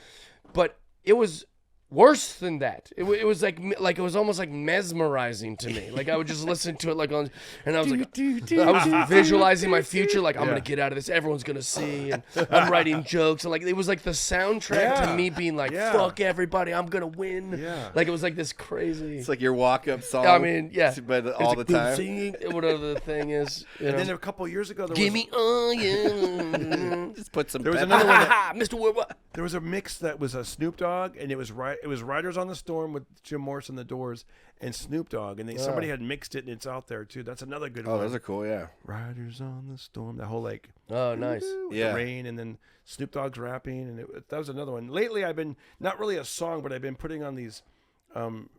S1: But it was worse than that. It was like it was almost like mesmerizing to me. Like I would just listen to it like on, and I was like, I was visualizing my future. Like I'm gonna get out of this. Everyone's gonna see, and I'm writing jokes. And like it was like the soundtrack to me being like, fuck everybody, I'm gonna win.
S3: Yeah.
S1: Like it was like this crazy.
S2: It's like your walk-up song.
S1: I mean, yeah.
S2: But
S1: It's
S2: all
S1: like
S2: the time.
S1: singing, whatever the thing is. You
S3: And
S1: know.
S3: then a couple years ago, there
S1: Give
S3: was
S1: me all yeah.
S2: Just put some
S3: There was
S2: pep-
S3: another one that,
S1: Mr. Worldwide.
S3: there was a mix that was a Snoop Dogg, and it was Riders on the Storm with Jim Morrison, The Doors, and Snoop Dogg, and somebody had mixed it, and it's out there too. That's another good
S2: Oh,
S3: one.
S2: those are cool, yeah.
S3: Riders on the Storm. That whole like
S1: Oh, nice.
S3: with
S2: Yeah.
S3: the rain, and then Snoop Dogg's rapping, and that was another one. Lately, I've been not really a song, but I've been putting on these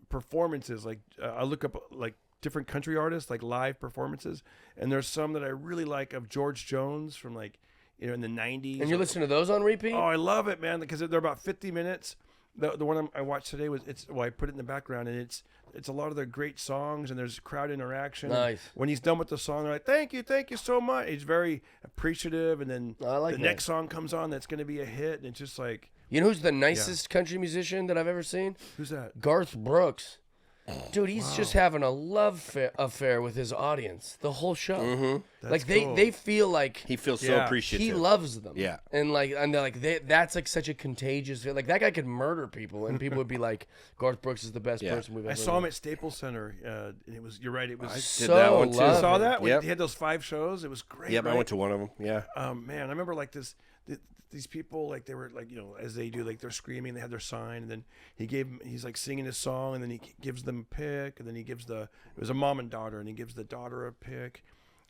S3: performances. Like I look up like different country artists, like live performances, and there's some that I really like of George Jones from like in the '90s.
S1: And you're listening to those on repeat?
S3: Oh, I love it, man, because they're about 50 minutes. The one I watched today I put it in the background, and it's a lot of their great songs, and there's crowd interaction.
S1: Nice.
S3: And when he's done with the song, they're like, thank you so much. He's very appreciative, and then
S1: I like
S3: the
S1: that.
S3: next song comes on that's going to be a hit, and it's just like,
S1: You know who's the nicest country musician that I've ever seen?
S3: who's that?
S1: Garth Brooks. Dude, he's just having a love affair with his audience the whole show.
S3: Mm-hmm.
S1: Like
S3: cool.
S1: they feel like
S2: He feels so
S3: Yeah.
S2: appreciative.
S1: he loves them.
S2: Yeah.
S1: And they're like that's like such a contagious feel. Like that guy could murder people and people would be like, Garth Brooks is the best
S2: Yeah.
S1: person we've ever
S3: I saw him
S1: met.
S3: at Staples Center, and it was. You're right. It was.
S2: did that one too.
S3: You
S1: lovely.
S3: saw that? When
S2: Yep.
S3: he had those 5 shows. It was great.
S2: Yep,
S3: right?
S2: I went to one of them. Yeah.
S3: Man, I remember like these people, like they were like, as they do, like they're screaming, they had their sign, and then he's like singing his song, and then he gives them a pick, and then he gives it was a mom and daughter, and he gives the daughter a pick,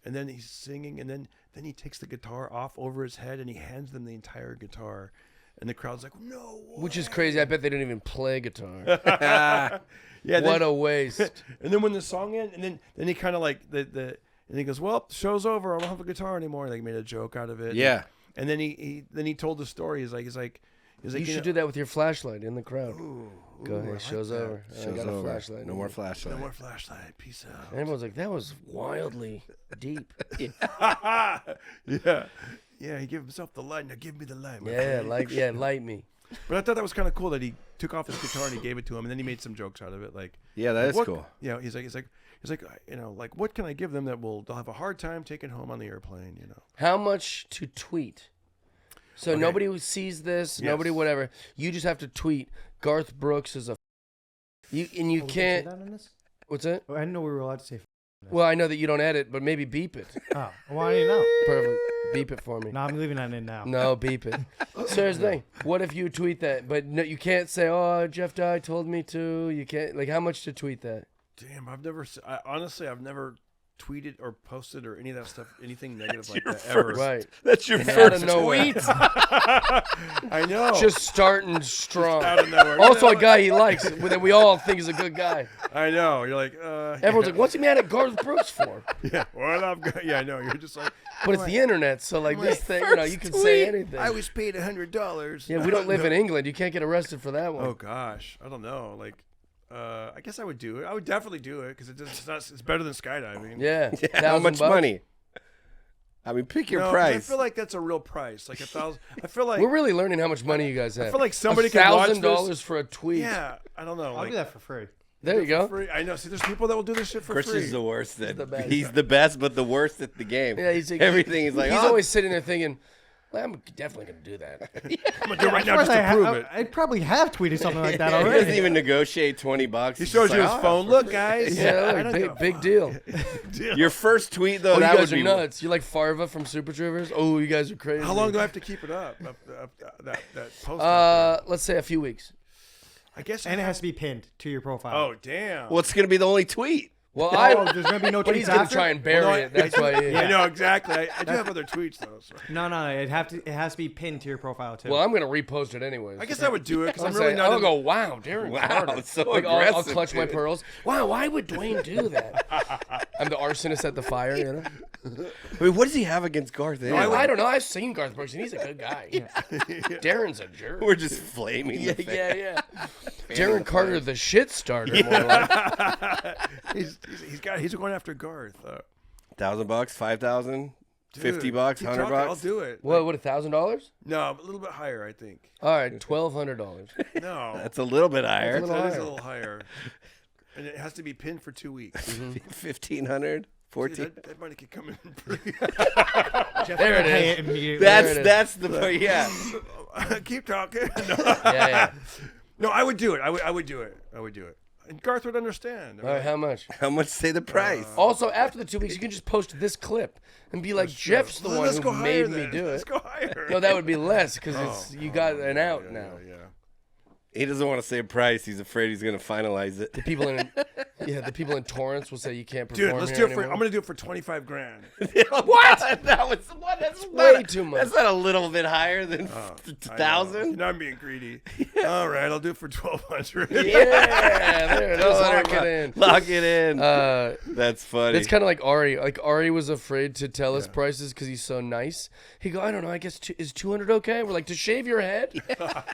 S3: and then he's singing, and then he takes the guitar off over his head, and he hands them the entire guitar, and the crowd's like, no way.
S1: Which is crazy. I bet they don't even play guitar.
S3: Yeah.
S1: What a waste.
S3: And then when the song ends, and then he kind of like and he goes, well, the show's over, I don't have a guitar anymore. And they made a joke out of it.
S2: Yeah.
S3: And then he told the story. He's like,
S1: You should do that with your flashlight in the crowd. Go
S3: I
S1: ahead,
S3: like
S1: show's
S3: that.
S1: over. I
S2: Show's
S1: got a
S2: over.
S1: flashlight.
S2: No more flashlight.
S3: No more flashlight. Peace out.
S1: And everyone's like, that was wildly deep.
S3: Yeah. Yeah, he gave himself the light. Now give me the light. my
S1: Yeah,
S3: friend.
S1: light me.
S3: But I thought that was kind of cool that he took off his guitar and he gave it to him, and then he made some jokes out of it. Like,
S2: Yeah, that is
S3: what,
S2: cool.
S3: You know, he's like, like, what can I give them that they'll have a hard time taking home on the airplane? You know.
S1: How much to tweet? So
S3: Okay.
S1: nobody who sees this,
S3: Yes.
S1: nobody whatever. You just have to tweet. Garth Brooks is a. You
S4: Oh, we can say
S1: can't.
S4: that in this?
S1: What's that?
S4: Oh, I didn't know we were allowed to say.
S1: Well, I know that you don't edit, but maybe beep it.
S4: Oh, well, I didn't know.
S1: Perfect. Beep it for me.
S4: No, I'm leaving that in now.
S1: No, beep it. So here's the thing. What if you tweet that? But no, you can't say, "Oh, Jeff Dye told me to." You can't. Like, how much to tweet that?
S3: Damn, honestly, I've never tweeted or posted or any of that stuff, anything negative like that ever.
S1: Right.
S2: That's your
S1: Out
S2: first
S1: of nowhere.
S2: tweet.
S3: I know.
S1: Just starting strong.
S3: out of nowhere.
S1: Also, a guy he likes, that we all think is a good guy.
S3: I know. You're like,
S1: Everyone's like, "What's he mad at Garth Brooks for?"
S3: yeah. Well, yeah, I know. You're just like,
S1: But it's the internet, so like this thing, you can say anything.
S3: I was paid $100.
S1: Yeah, we don't live in England. You can't get arrested for that one.
S3: Oh gosh, I don't know. Like, I guess I would do it. I would definitely do it because it's better than skydiving.
S1: Yeah.
S2: How much
S1: $1,000.
S2: money? I mean, pick your
S3: No, 'cause I
S2: price.
S3: feel like that's a real price. Like 1,000. I feel like
S1: We're really learning how much money you guys have.
S3: feel like somebody could watch this-
S1: $1,000 for a tweet.
S3: yeah. I don't know.
S4: I'll
S3: Like,
S4: do that for free.
S1: There you go.
S3: free. I know. See, there's people that will do this shit for
S2: Chris
S3: free.
S2: is the worst.
S1: the best.
S2: He's the best, but the worst at the game.
S1: Yeah, he's like,
S2: Everything is like,
S1: he's
S2: oh,
S1: always sitting there thinking, well, I'm definitely gonna do that.
S3: I'm gonna do it right now
S4: Of course
S3: just to
S4: I
S3: prove it.
S4: I probably have tweeted something like that
S2: he doesn't
S4: already.
S2: even negotiate $20.
S3: He shows
S2: He's
S3: you
S2: like,
S3: his
S2: "Oh,
S3: phone. Look, guys.
S1: Yeah,
S3: I don't give a
S1: big
S3: fuck.
S1: deal.
S2: Your first tweet though,
S1: Oh, you
S2: that
S1: guys
S2: would
S1: are
S2: be
S1: nuts. You're like Farva from Super Troopers. Oh, you guys are crazy.
S3: How long do I have to keep it up? That post. up there?
S1: Let's say a few weeks.
S3: I guess.
S4: And it has to be pinned to your profile.
S3: Oh damn.
S2: What's gonna be the only tweet?
S1: Well,
S4: Oh, there's gonna be no
S1: but
S4: tweets
S1: he's gonna
S4: after?
S1: try and bury
S3: Well, no,
S1: it. That's why.
S3: I know exactly. I do have other tweets though. So.
S4: No, it has to be pinned to your profile too.
S1: Well, I'm gonna repost it anyways.
S3: I guess I would do it because I'm
S1: I'll
S3: really
S1: say,
S3: not.
S1: I'll
S3: in-
S1: go, wow, Darren
S2: Wow,
S1: Carter.
S2: it's so
S1: Like, I'll
S2: aggressive,
S1: clutch my
S2: dude.
S1: pearls. Wow, why would Dwayne do that? I'm the arsonist at the fire, you know?
S2: I mean, what does he have against Garth?
S1: I don't know. I've seen Garth Brooks, and he's a good guy. Darren's a jerk.
S2: We're just flaming.
S1: Yeah. Darren Carter, the shit starter. More like.
S3: He's going after Garth.
S2: $1,000, 5,000, $50, $100.
S3: I'll do it.
S1: What, $1,000?
S3: No, a little bit higher, I think.
S1: All right, $1,200.
S3: No,
S2: That's a little bit higher.
S3: that is a little higher. And it has to be pinned for 2 weeks.
S2: 1,500, 14.
S3: Dude, that money could come in pretty.
S1: There it is.
S2: That's the yeah.
S3: Keep talking.
S1: Yeah.
S3: No, I would do it. I would do it. And Garth would understand.
S1: All right, how much?
S2: How much? Say the price.
S1: Also, after the 2 weeks, you can just post this clip and be like, Jeff's the one who made me do
S3: Let's
S1: it.
S3: go higher.
S1: No, that would be less because you got an out now.
S3: Yeah.
S2: He doesn't want to say a price. He's afraid he's going to finalize it.
S1: The people in Torrance will say you can't perform.
S3: Dude, let's
S1: here
S3: do it for.
S1: anymore.
S3: I'm gonna do it for $25,000.
S2: What? That's
S1: way too much.
S2: That's not a little bit higher than
S3: You
S2: 1,000.
S3: know I'm being greedy. All right, I'll do it for $1,200.
S1: Yeah, there it is. Lock it in.
S2: Lock it in. That's funny.
S1: It's kind of like Ari. Like Ari was afraid to tell us prices because he's so nice. He go, I don't know. I guess is 200 okay? We're like, to shave your head?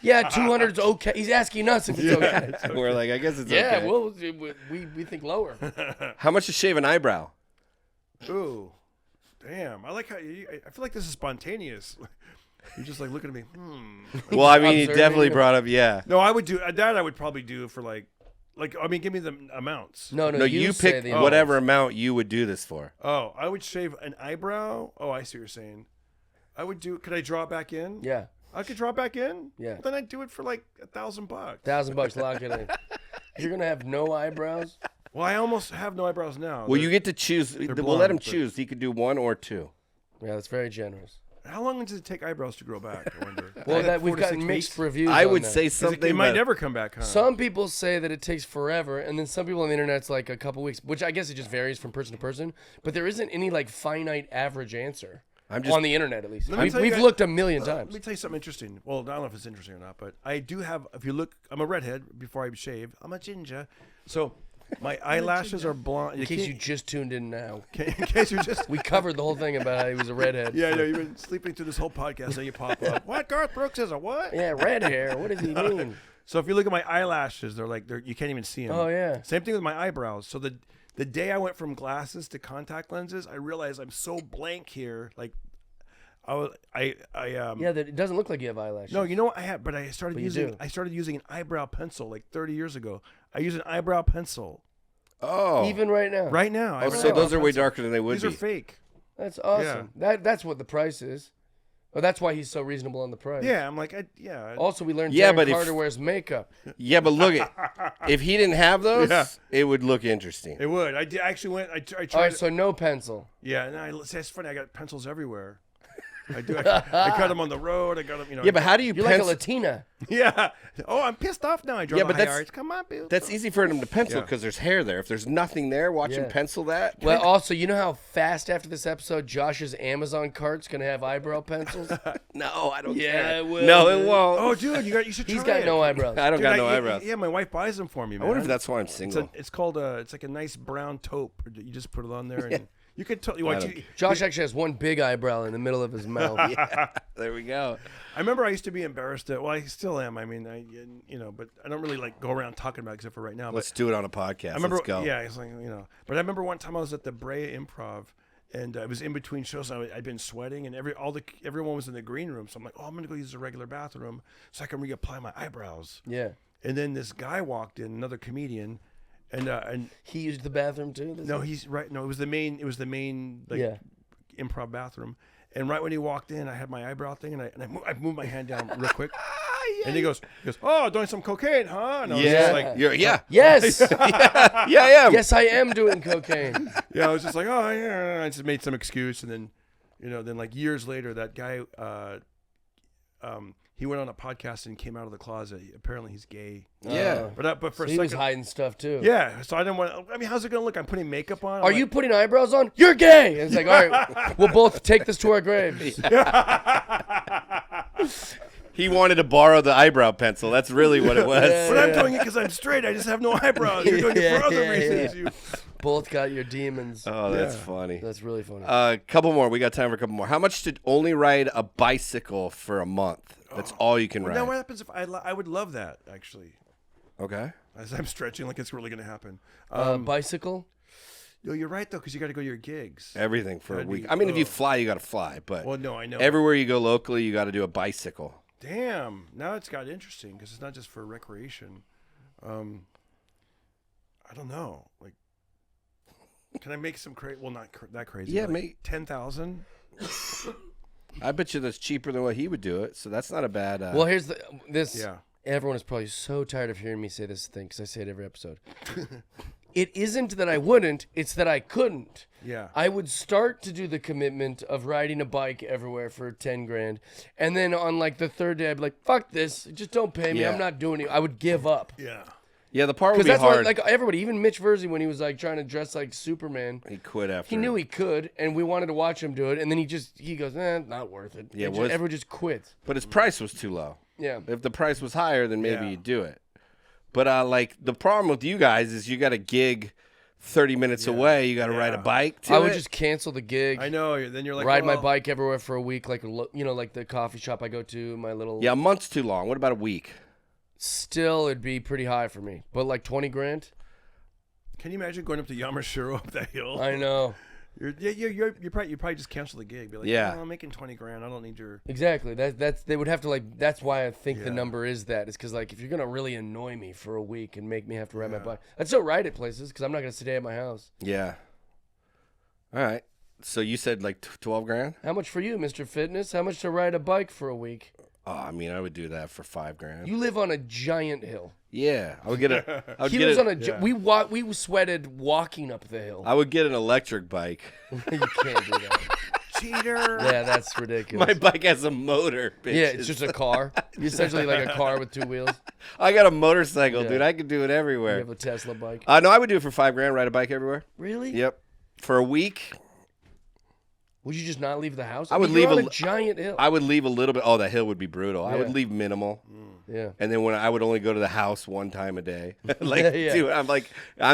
S1: Yeah, 200 is okay. He's asking us if it's okay.
S2: We're like, I guess it's
S1: Yeah,
S2: okay.
S1: well, we think lower.
S2: How much to shave an eyebrow?
S3: Ooh, damn! I like how I feel like this is spontaneous. You're just like looking at me.
S2: Well, I mean, he
S1: Observing
S2: definitely
S1: you.
S2: brought up, yeah.
S3: No, I would do that. I would probably do for like I mean, give me the amounts.
S1: No,
S2: No, you
S1: say
S2: pick
S1: the
S2: whatever amount you would do this for.
S3: Oh, I would shave an eyebrow. Oh, I see what you're saying. I would do. Could I draw it back in?
S1: Yeah,
S3: I could draw it back in.
S1: Yeah.
S3: Then I'd do it for like $1,000.
S1: $1,000. Lock it in. You're gonna have no eyebrows.
S3: Well, I almost have no eyebrows now.
S2: Well, you get to choose. We'll
S3: blonde,
S2: let him
S3: but-
S2: choose. He could do one or two.
S1: Yeah, that's very generous.
S3: How long does it take eyebrows to grow back? I wonder.
S1: Well,
S3: Like
S1: we've
S3: 4 to
S1: gotten
S3: 6
S1: mixed
S3: weeks?
S1: reviews.
S2: I
S1: on
S2: would
S1: that.
S2: say
S3: 'Cause
S2: something.
S3: It might
S2: but-
S3: never come back, huh?
S1: Some people say that it takes forever, and then some people on the internet's like a couple weeks, which I guess it just varies from person to person. But there isn't any like finite average answer
S2: I'm just-
S1: on the internet, at least.
S3: Let me tell you
S1: We've
S3: guys-
S1: looked a million
S3: Let
S1: times.
S3: me tell you something interesting. Well, I don't know if it's interesting or not, but I do have. If you look, I'm a redhead. Before I shave, I'm a ginger. So my eyelashes are blonde.
S1: In case you just tuned in now,
S3: in case you just.
S1: we covered the whole thing about how he was a redhead.
S3: Yeah, you've been sleeping through this whole podcast, and you pop up. What? Garth Brooks is a what?
S1: Yeah, red hair. What does he mean?
S3: So if you look at my eyelashes, they're you can't even see them.
S1: Oh yeah.
S3: Same thing with my eyebrows. So the day I went from glasses to contact lenses, I realized I'm so blank here. Like,
S1: Yeah, it doesn't look like you have eyelashes.
S3: No, you know what I have, but I started
S1: But you
S3: using
S1: do.
S3: I started using an eyebrow pencil like 30 years ago. I use an eyebrow pencil
S2: Oh.
S1: Even right now.
S3: right now. I
S2: Oh,
S3: have an
S2: so
S3: eyebrow
S2: those are way
S3: pencil.
S2: darker than they would
S3: These
S2: be.
S3: are fake.
S1: That's awesome. That's what the price is. Oh, that's why he's so reasonable on the price.
S3: Yeah, I'm like,
S1: Also, we learned
S2: Yeah,
S1: Darren
S2: but if-
S1: Carter wears makeup.
S2: Yeah, but look at if he didn't have those,
S3: Yeah.
S2: it would look interesting.
S3: it would. I actually went. I tried.
S1: All right, so no pencil.
S3: Yeah, and it's funny. I got pencils everywhere. I do. I cut them on the road. I got them.
S2: Yeah, but how do you
S1: You're like a
S2: pencil?
S1: Latina.
S3: Yeah. Oh, I'm pissed off now. I draw
S2: Yeah,
S3: the
S2: but
S3: high
S2: that's-
S3: arch. Come on, Bill.
S2: That's easy for him to pencil
S3: Yeah.
S2: because there's hair there. If there's nothing there, watch him
S1: Yeah.
S2: pencil that.
S1: Well, also, you know how fast after this episode, Josh's Amazon cart's gonna have eyebrow pencils.
S2: No, I don't
S1: Yeah,
S2: care.
S1: it will,
S2: No, it
S1: dude.
S2: won't.
S3: Oh, dude, you should try
S1: He's got
S3: it.
S1: no eyebrows.
S2: I don't
S3: Dude,
S2: got no eyebrows.
S3: Yeah, my wife buys them for me, man.
S2: I wonder if that's why I'm
S3: It's,
S2: single.
S3: it's called it's like a nice brown taupe. You just put it on there, and you can tell.
S2: I don't-
S1: Josh actually has one big eyebrow in the middle of his mouth.
S2: There we go.
S3: I remember I used to be embarrassed. Well, I still am. I mean, but I don't really like go around talking about it except for right now.
S2: Let's do it on a podcast.
S3: I remember,
S2: Let's go.
S3: yeah, it's like But I remember one time I was at the Brea Improv, and I was in between shows. I'd been sweating, and everyone was in the green room. So I'm like, oh, I'm gonna go use the regular bathroom so I can reapply my eyebrows.
S1: Yeah.
S3: And then this guy walked in, another comedian, and
S1: He used the bathroom too?
S3: no, he's right. No, it was the main like
S1: Yeah.
S3: improv bathroom. And right when he walked in, I had my eyebrow thing, and I moved my hand down real quick. And he goes, oh, doing some cocaine, huh? And I was
S2: Yeah.
S3: just like,
S2: Yeah.
S1: Yes.
S2: Yeah, I am.
S1: Yes, I am doing cocaine.
S3: yeah, I was just like, oh, yeah. I just made some excuse, and then, then like years later, that guy, he went on a podcast and came out of the closet. Apparently, he's gay.
S2: Yeah.
S3: But for
S1: So
S3: a
S1: he was
S3: second,
S1: hiding stuff too.
S3: yeah. So I didn't want. I mean, how's it gonna look? I'm putting makeup on.
S1: Are you putting eyebrows on? You're gay. And it's like, all right, we'll both take this to our graves.
S2: He wanted to borrow the eyebrow pencil. That's really what it was.
S3: But I'm doing it because I'm straight. I just have no eyebrows. You're doing it for other reasons. You...
S1: Both got your demons.
S2: Oh, that's funny.
S1: That's really funny.
S2: Couple more. We got time for a couple more. How much to only ride a bicycle for a month? That's all you can ride.
S3: Now, what happens if I would love that, actually.
S2: Okay.
S3: As I'm stretching like it's really going to happen.
S1: Bicycle?
S3: No, you're right, though, because you got to go to your gigs.
S2: Everything for a
S3: That'd
S2: week.
S3: be-
S2: I mean, if you fly, you got to fly. But
S3: Well, no, I know.
S2: everywhere you go locally, you got to do a bicycle.
S3: Damn. Now it's got interesting because it's not just for recreation. I don't know. Like, can I make some crazy? Well, not that crazy.
S2: Yeah,
S3: but like
S2: mate.
S3: 10,000.
S2: I bet you that's cheaper than what he would do it. So that's not a bad.
S1: Well, here's this.
S3: Yeah.
S1: Everyone is probably so tired of hearing me say this thing because I say it every episode. It isn't that I wouldn't, it's that I couldn't.
S3: Yeah.
S1: I would start to do the commitment of riding a bike everywhere for 10 grand. And then on like the third day, I'd be like, fuck this. Just don't pay me.
S2: Yeah.
S1: I'm not doing it. I would give up.
S3: Yeah.
S2: Yeah, the part would
S1: Because
S2: be
S1: that's
S2: hard.
S1: what, like everybody, even Mitch Verzi, when he was like trying to dress like Superman,
S2: he quit after.
S1: he knew he could, and we wanted to watch him do it. And then he goes, not worth it.
S2: Yeah,
S1: Everyone just quits.
S2: But his price was too low.
S1: Yeah.
S2: If the price was higher, then maybe
S3: Yeah.
S2: you'd do it. But like the problem with you guys is you got a gig 30 minutes away. You got to ride a bike to
S1: I would
S2: it.
S1: just cancel the gig.
S3: I know. Then you're like,
S1: ride my
S3: well,
S1: bike everywhere for a week, like like the coffee shop I go to, my little.
S2: Yeah, a month's too long. What about a week?
S1: Still, it'd be pretty high for me, but like 20 grand.
S3: Can you imagine going up to Yamashiro up that hill?
S1: I know
S3: You probably just cancel the gig. Be like,
S2: Yeah.
S3: I'm making 20 grand. I don't need your.
S1: exactly. That's they would have to like. That's why I think the
S3: Yeah.
S1: number is that is because like if you're gonna really annoy me for a week and make me have to ride my bike, I'd still ride at places because I'm not gonna stay at my house.
S2: Yeah. All right. So you said like 12 grand?
S1: How much for you, Mr. Fitness? How much to ride a bike for a week?
S2: Oh, I mean, I would do that for 5 grand.
S1: You live on a giant hill.
S2: Yeah, I would get a. I would
S1: He
S2: get
S1: lives
S2: a,
S1: on a. We sweated walking up the hill.
S2: I would get an electric bike.
S1: You can't do that.
S3: Cheater.
S1: Yeah, that's ridiculous.
S2: My bike has a motor. Bitches.
S1: Yeah, it's just a car. Essentially like a car with 2 wheels.
S2: I got a motorcycle,
S1: Yeah.
S2: dude. I could do it
S1: You
S2: everywhere.
S1: have a Tesla bike.
S2: No, I would do it for 5 grand. Ride a bike everywhere.
S1: Really?
S2: Yep. For a week,
S1: Would you just not leave the house?
S2: I would
S1: you're
S2: leave
S1: on a giant hill.
S2: I would leave a little bit. Oh, that hill would be brutal. I would
S1: Yeah.
S2: leave minimal.
S1: Yeah.
S2: And then when I would only go to the house one time a day, like,
S1: Yeah.
S2: dude, I'm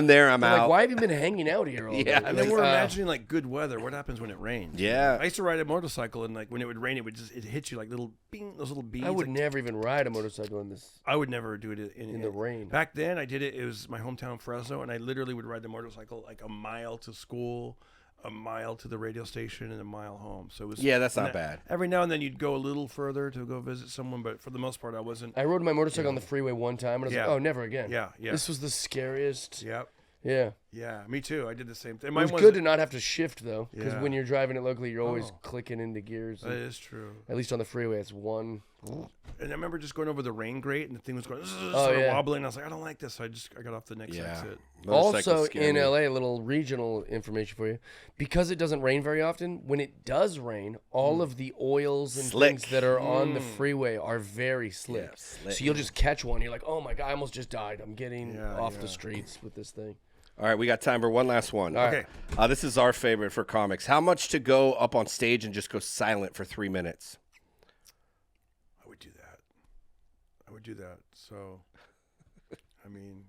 S2: there, I'm
S1: They're
S2: out.
S1: like, why have you been hanging out here all day?
S2: Yeah,
S3: And then
S1: Like,
S3: we're imagining like good weather. What happens when it rains?
S2: Yeah.
S3: I used to ride a motorcycle, and like when it would rain, it hit you like little bing, those little beads.
S1: I would
S3: like,
S1: never even ride a motorcycle in this.
S3: I would never do it
S1: In the rain.
S3: Back then, I did it. It was my hometown, Fresno, and I literally would ride the motorcycle like a mile to school, a mile to the radio station, and a mile home. So it was
S2: Yeah, that's not bad.
S3: Every now and then, you'd go a little further to go visit someone, but for the most part, I wasn't.
S1: I rode my motorcycle on the freeway one time, and I was
S3: Yeah.
S1: like, oh, never again.
S3: Yeah, yeah.
S1: This was the scariest.
S3: Yep.
S1: Yeah.
S3: Yeah, me too. I did the same thing.
S1: It
S3: Mine
S1: was
S3: wasn't-
S1: good to not have to shift, though, because
S3: Yeah.
S1: when you're driving it locally, you're always
S3: Oh.
S1: clicking into gears.
S3: That
S1: and
S3: is true.
S1: at least on the freeway, it's one.
S3: And I remember just going over the rain grate, and the thing was going
S1: yeah.
S3: wobbling. I was like, I don't like this. So I got off the next
S2: Yeah.
S3: exit.
S2: Motorcycles
S1: Also,
S2: scare
S1: in
S2: me.
S1: LA, a little regional information for you. Because it doesn't rain very often, when it does rain, all of the oils and
S2: Slick.
S1: things that are on the freeway are very slick.
S2: Yeah, slick.
S1: So you'll just catch one. You're like, oh my God, I almost just died. I'm getting
S3: Yeah,
S1: off
S3: yeah.
S1: the streets with this thing.
S2: All right, we got time for one last one.
S1: All right.
S3: Okay.
S2: This is our favorite for comics. How much to go up on stage and just go silent for 3 minutes?
S3: I would do that. So, I mean,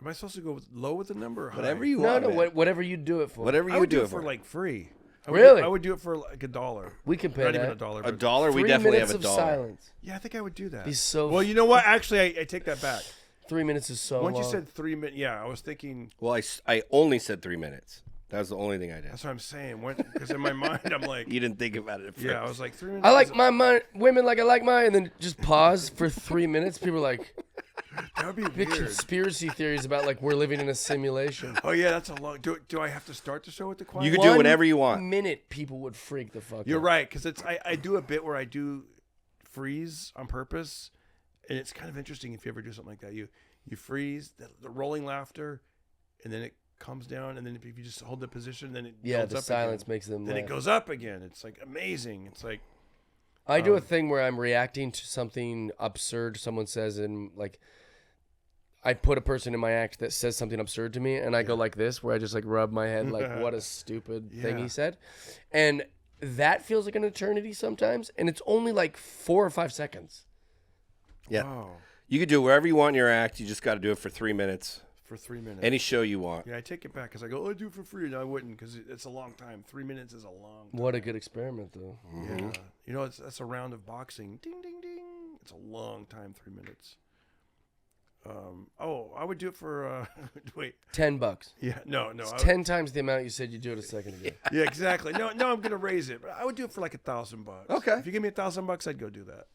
S3: am I supposed to go low with the number or high?
S2: Whatever you
S1: No,
S2: want.
S1: no,
S2: man.
S1: whatever you do it for.
S2: Whatever
S3: I
S2: you
S3: would do
S2: do
S3: it for like free.
S1: Really?
S3: I would do it for like $1.
S1: We can pay
S3: Not
S1: that.
S3: even $1.
S2: A
S3: but-
S2: dollar? We
S1: 3
S2: definitely
S1: minutes
S2: have a
S1: of
S2: dollar.
S1: silence.
S3: Yeah, I think I would do that.
S1: He's so.
S3: Well, you know what? Actually, I take that back.
S1: 3 minutes is so
S3: Once
S1: long.
S3: you said 3 minutes, yeah, I was thinking.
S2: Well, I only said 3 minutes. That was the only thing I did.
S3: That's what I'm saying. Because in my mind, I'm like,
S2: You didn't think about it at first.
S3: yeah, I was like 3 minutes.
S1: I like my women like I like mine, and then just pause for 3 minutes. People are like,
S3: That would be
S1: big
S3: weird.
S1: conspiracy theories about like we're living in a simulation.
S3: Oh yeah, that's a long. Do I have to start the show with the quiet?
S2: You could do whatever you
S1: 1
S2: want.
S1: minute, people would freak the fuck
S3: You're
S1: out.
S3: right, because it's I do a bit where I do freeze on purpose, and it's kind of interesting if you ever do something like that. You freeze the rolling laughter, and then it comes down, and then if you just hold the position, then it
S1: Yeah,
S3: builds
S1: the
S3: up
S1: silence
S3: again.
S1: makes them
S3: Then
S1: laugh.
S3: it goes up again. It's like amazing. It's like
S1: I do a thing where I'm reacting to something absurd someone says, and like I put a person in my act that says something absurd to me, and I go like this, where I just like rub my head like, what a stupid thing
S3: Yeah.
S1: he said. And that feels like an eternity sometimes, and it's only like 4 or 5 seconds.
S2: Yeah.
S3: Oh,
S2: You could do it wherever you want in your act. You just got to do it for 3 minutes.
S3: for 3 minutes.
S2: Any show you want.
S3: Yeah, I take it back because I go, oh, I do it for free. No, I wouldn't because it's a long time. 3 minutes is a long time.
S1: What a good experiment, though.
S3: Yeah. You know, that's a round of boxing. Ding, ding, ding. It's a long time, 3 minutes. I would do it for, wait.
S1: $10.
S3: Yeah, no.
S1: It's 10 times the amount you said you'd do it a second ago.
S3: Yeah, exactly. No, I'm going to raise it. But I would do it for like $1,000.
S2: Okay.
S3: If you give me $1,000, I'd go do that.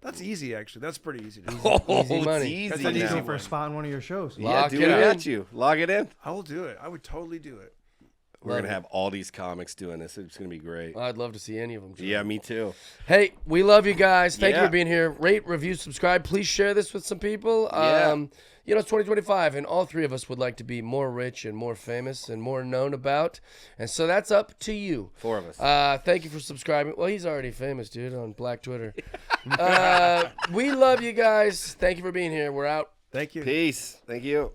S3: That's easy, actually. That's pretty easy to do.
S1: Easy money.
S2: It's easy.
S3: That's
S4: That's
S3: now.
S4: easy for a spot in one of your shows.
S2: Yeah,
S1: Lock
S2: do
S1: it
S2: it. I
S1: in.
S2: got you. Log it in.
S3: I will do it. I would totally do it.
S2: We're going to have all these comics doing this. It's going to be great.
S1: I'd love to see any of them.
S2: Yeah, me too.
S1: Hey, we love you guys. Thank you
S2: Yeah.
S1: for being here. Rate, review, subscribe. Please share this with some people.
S2: Yeah.
S1: You know, it's 2025, and all three of us would like to be more rich and more famous and more known about. And so that's up to you.
S2: 4 of us.
S1: Thank you for subscribing. Well, he's already famous, dude, on Black Twitter. We love you guys. Thank you for being here. We're out.
S3: Thank you.
S2: Peace. Thank you.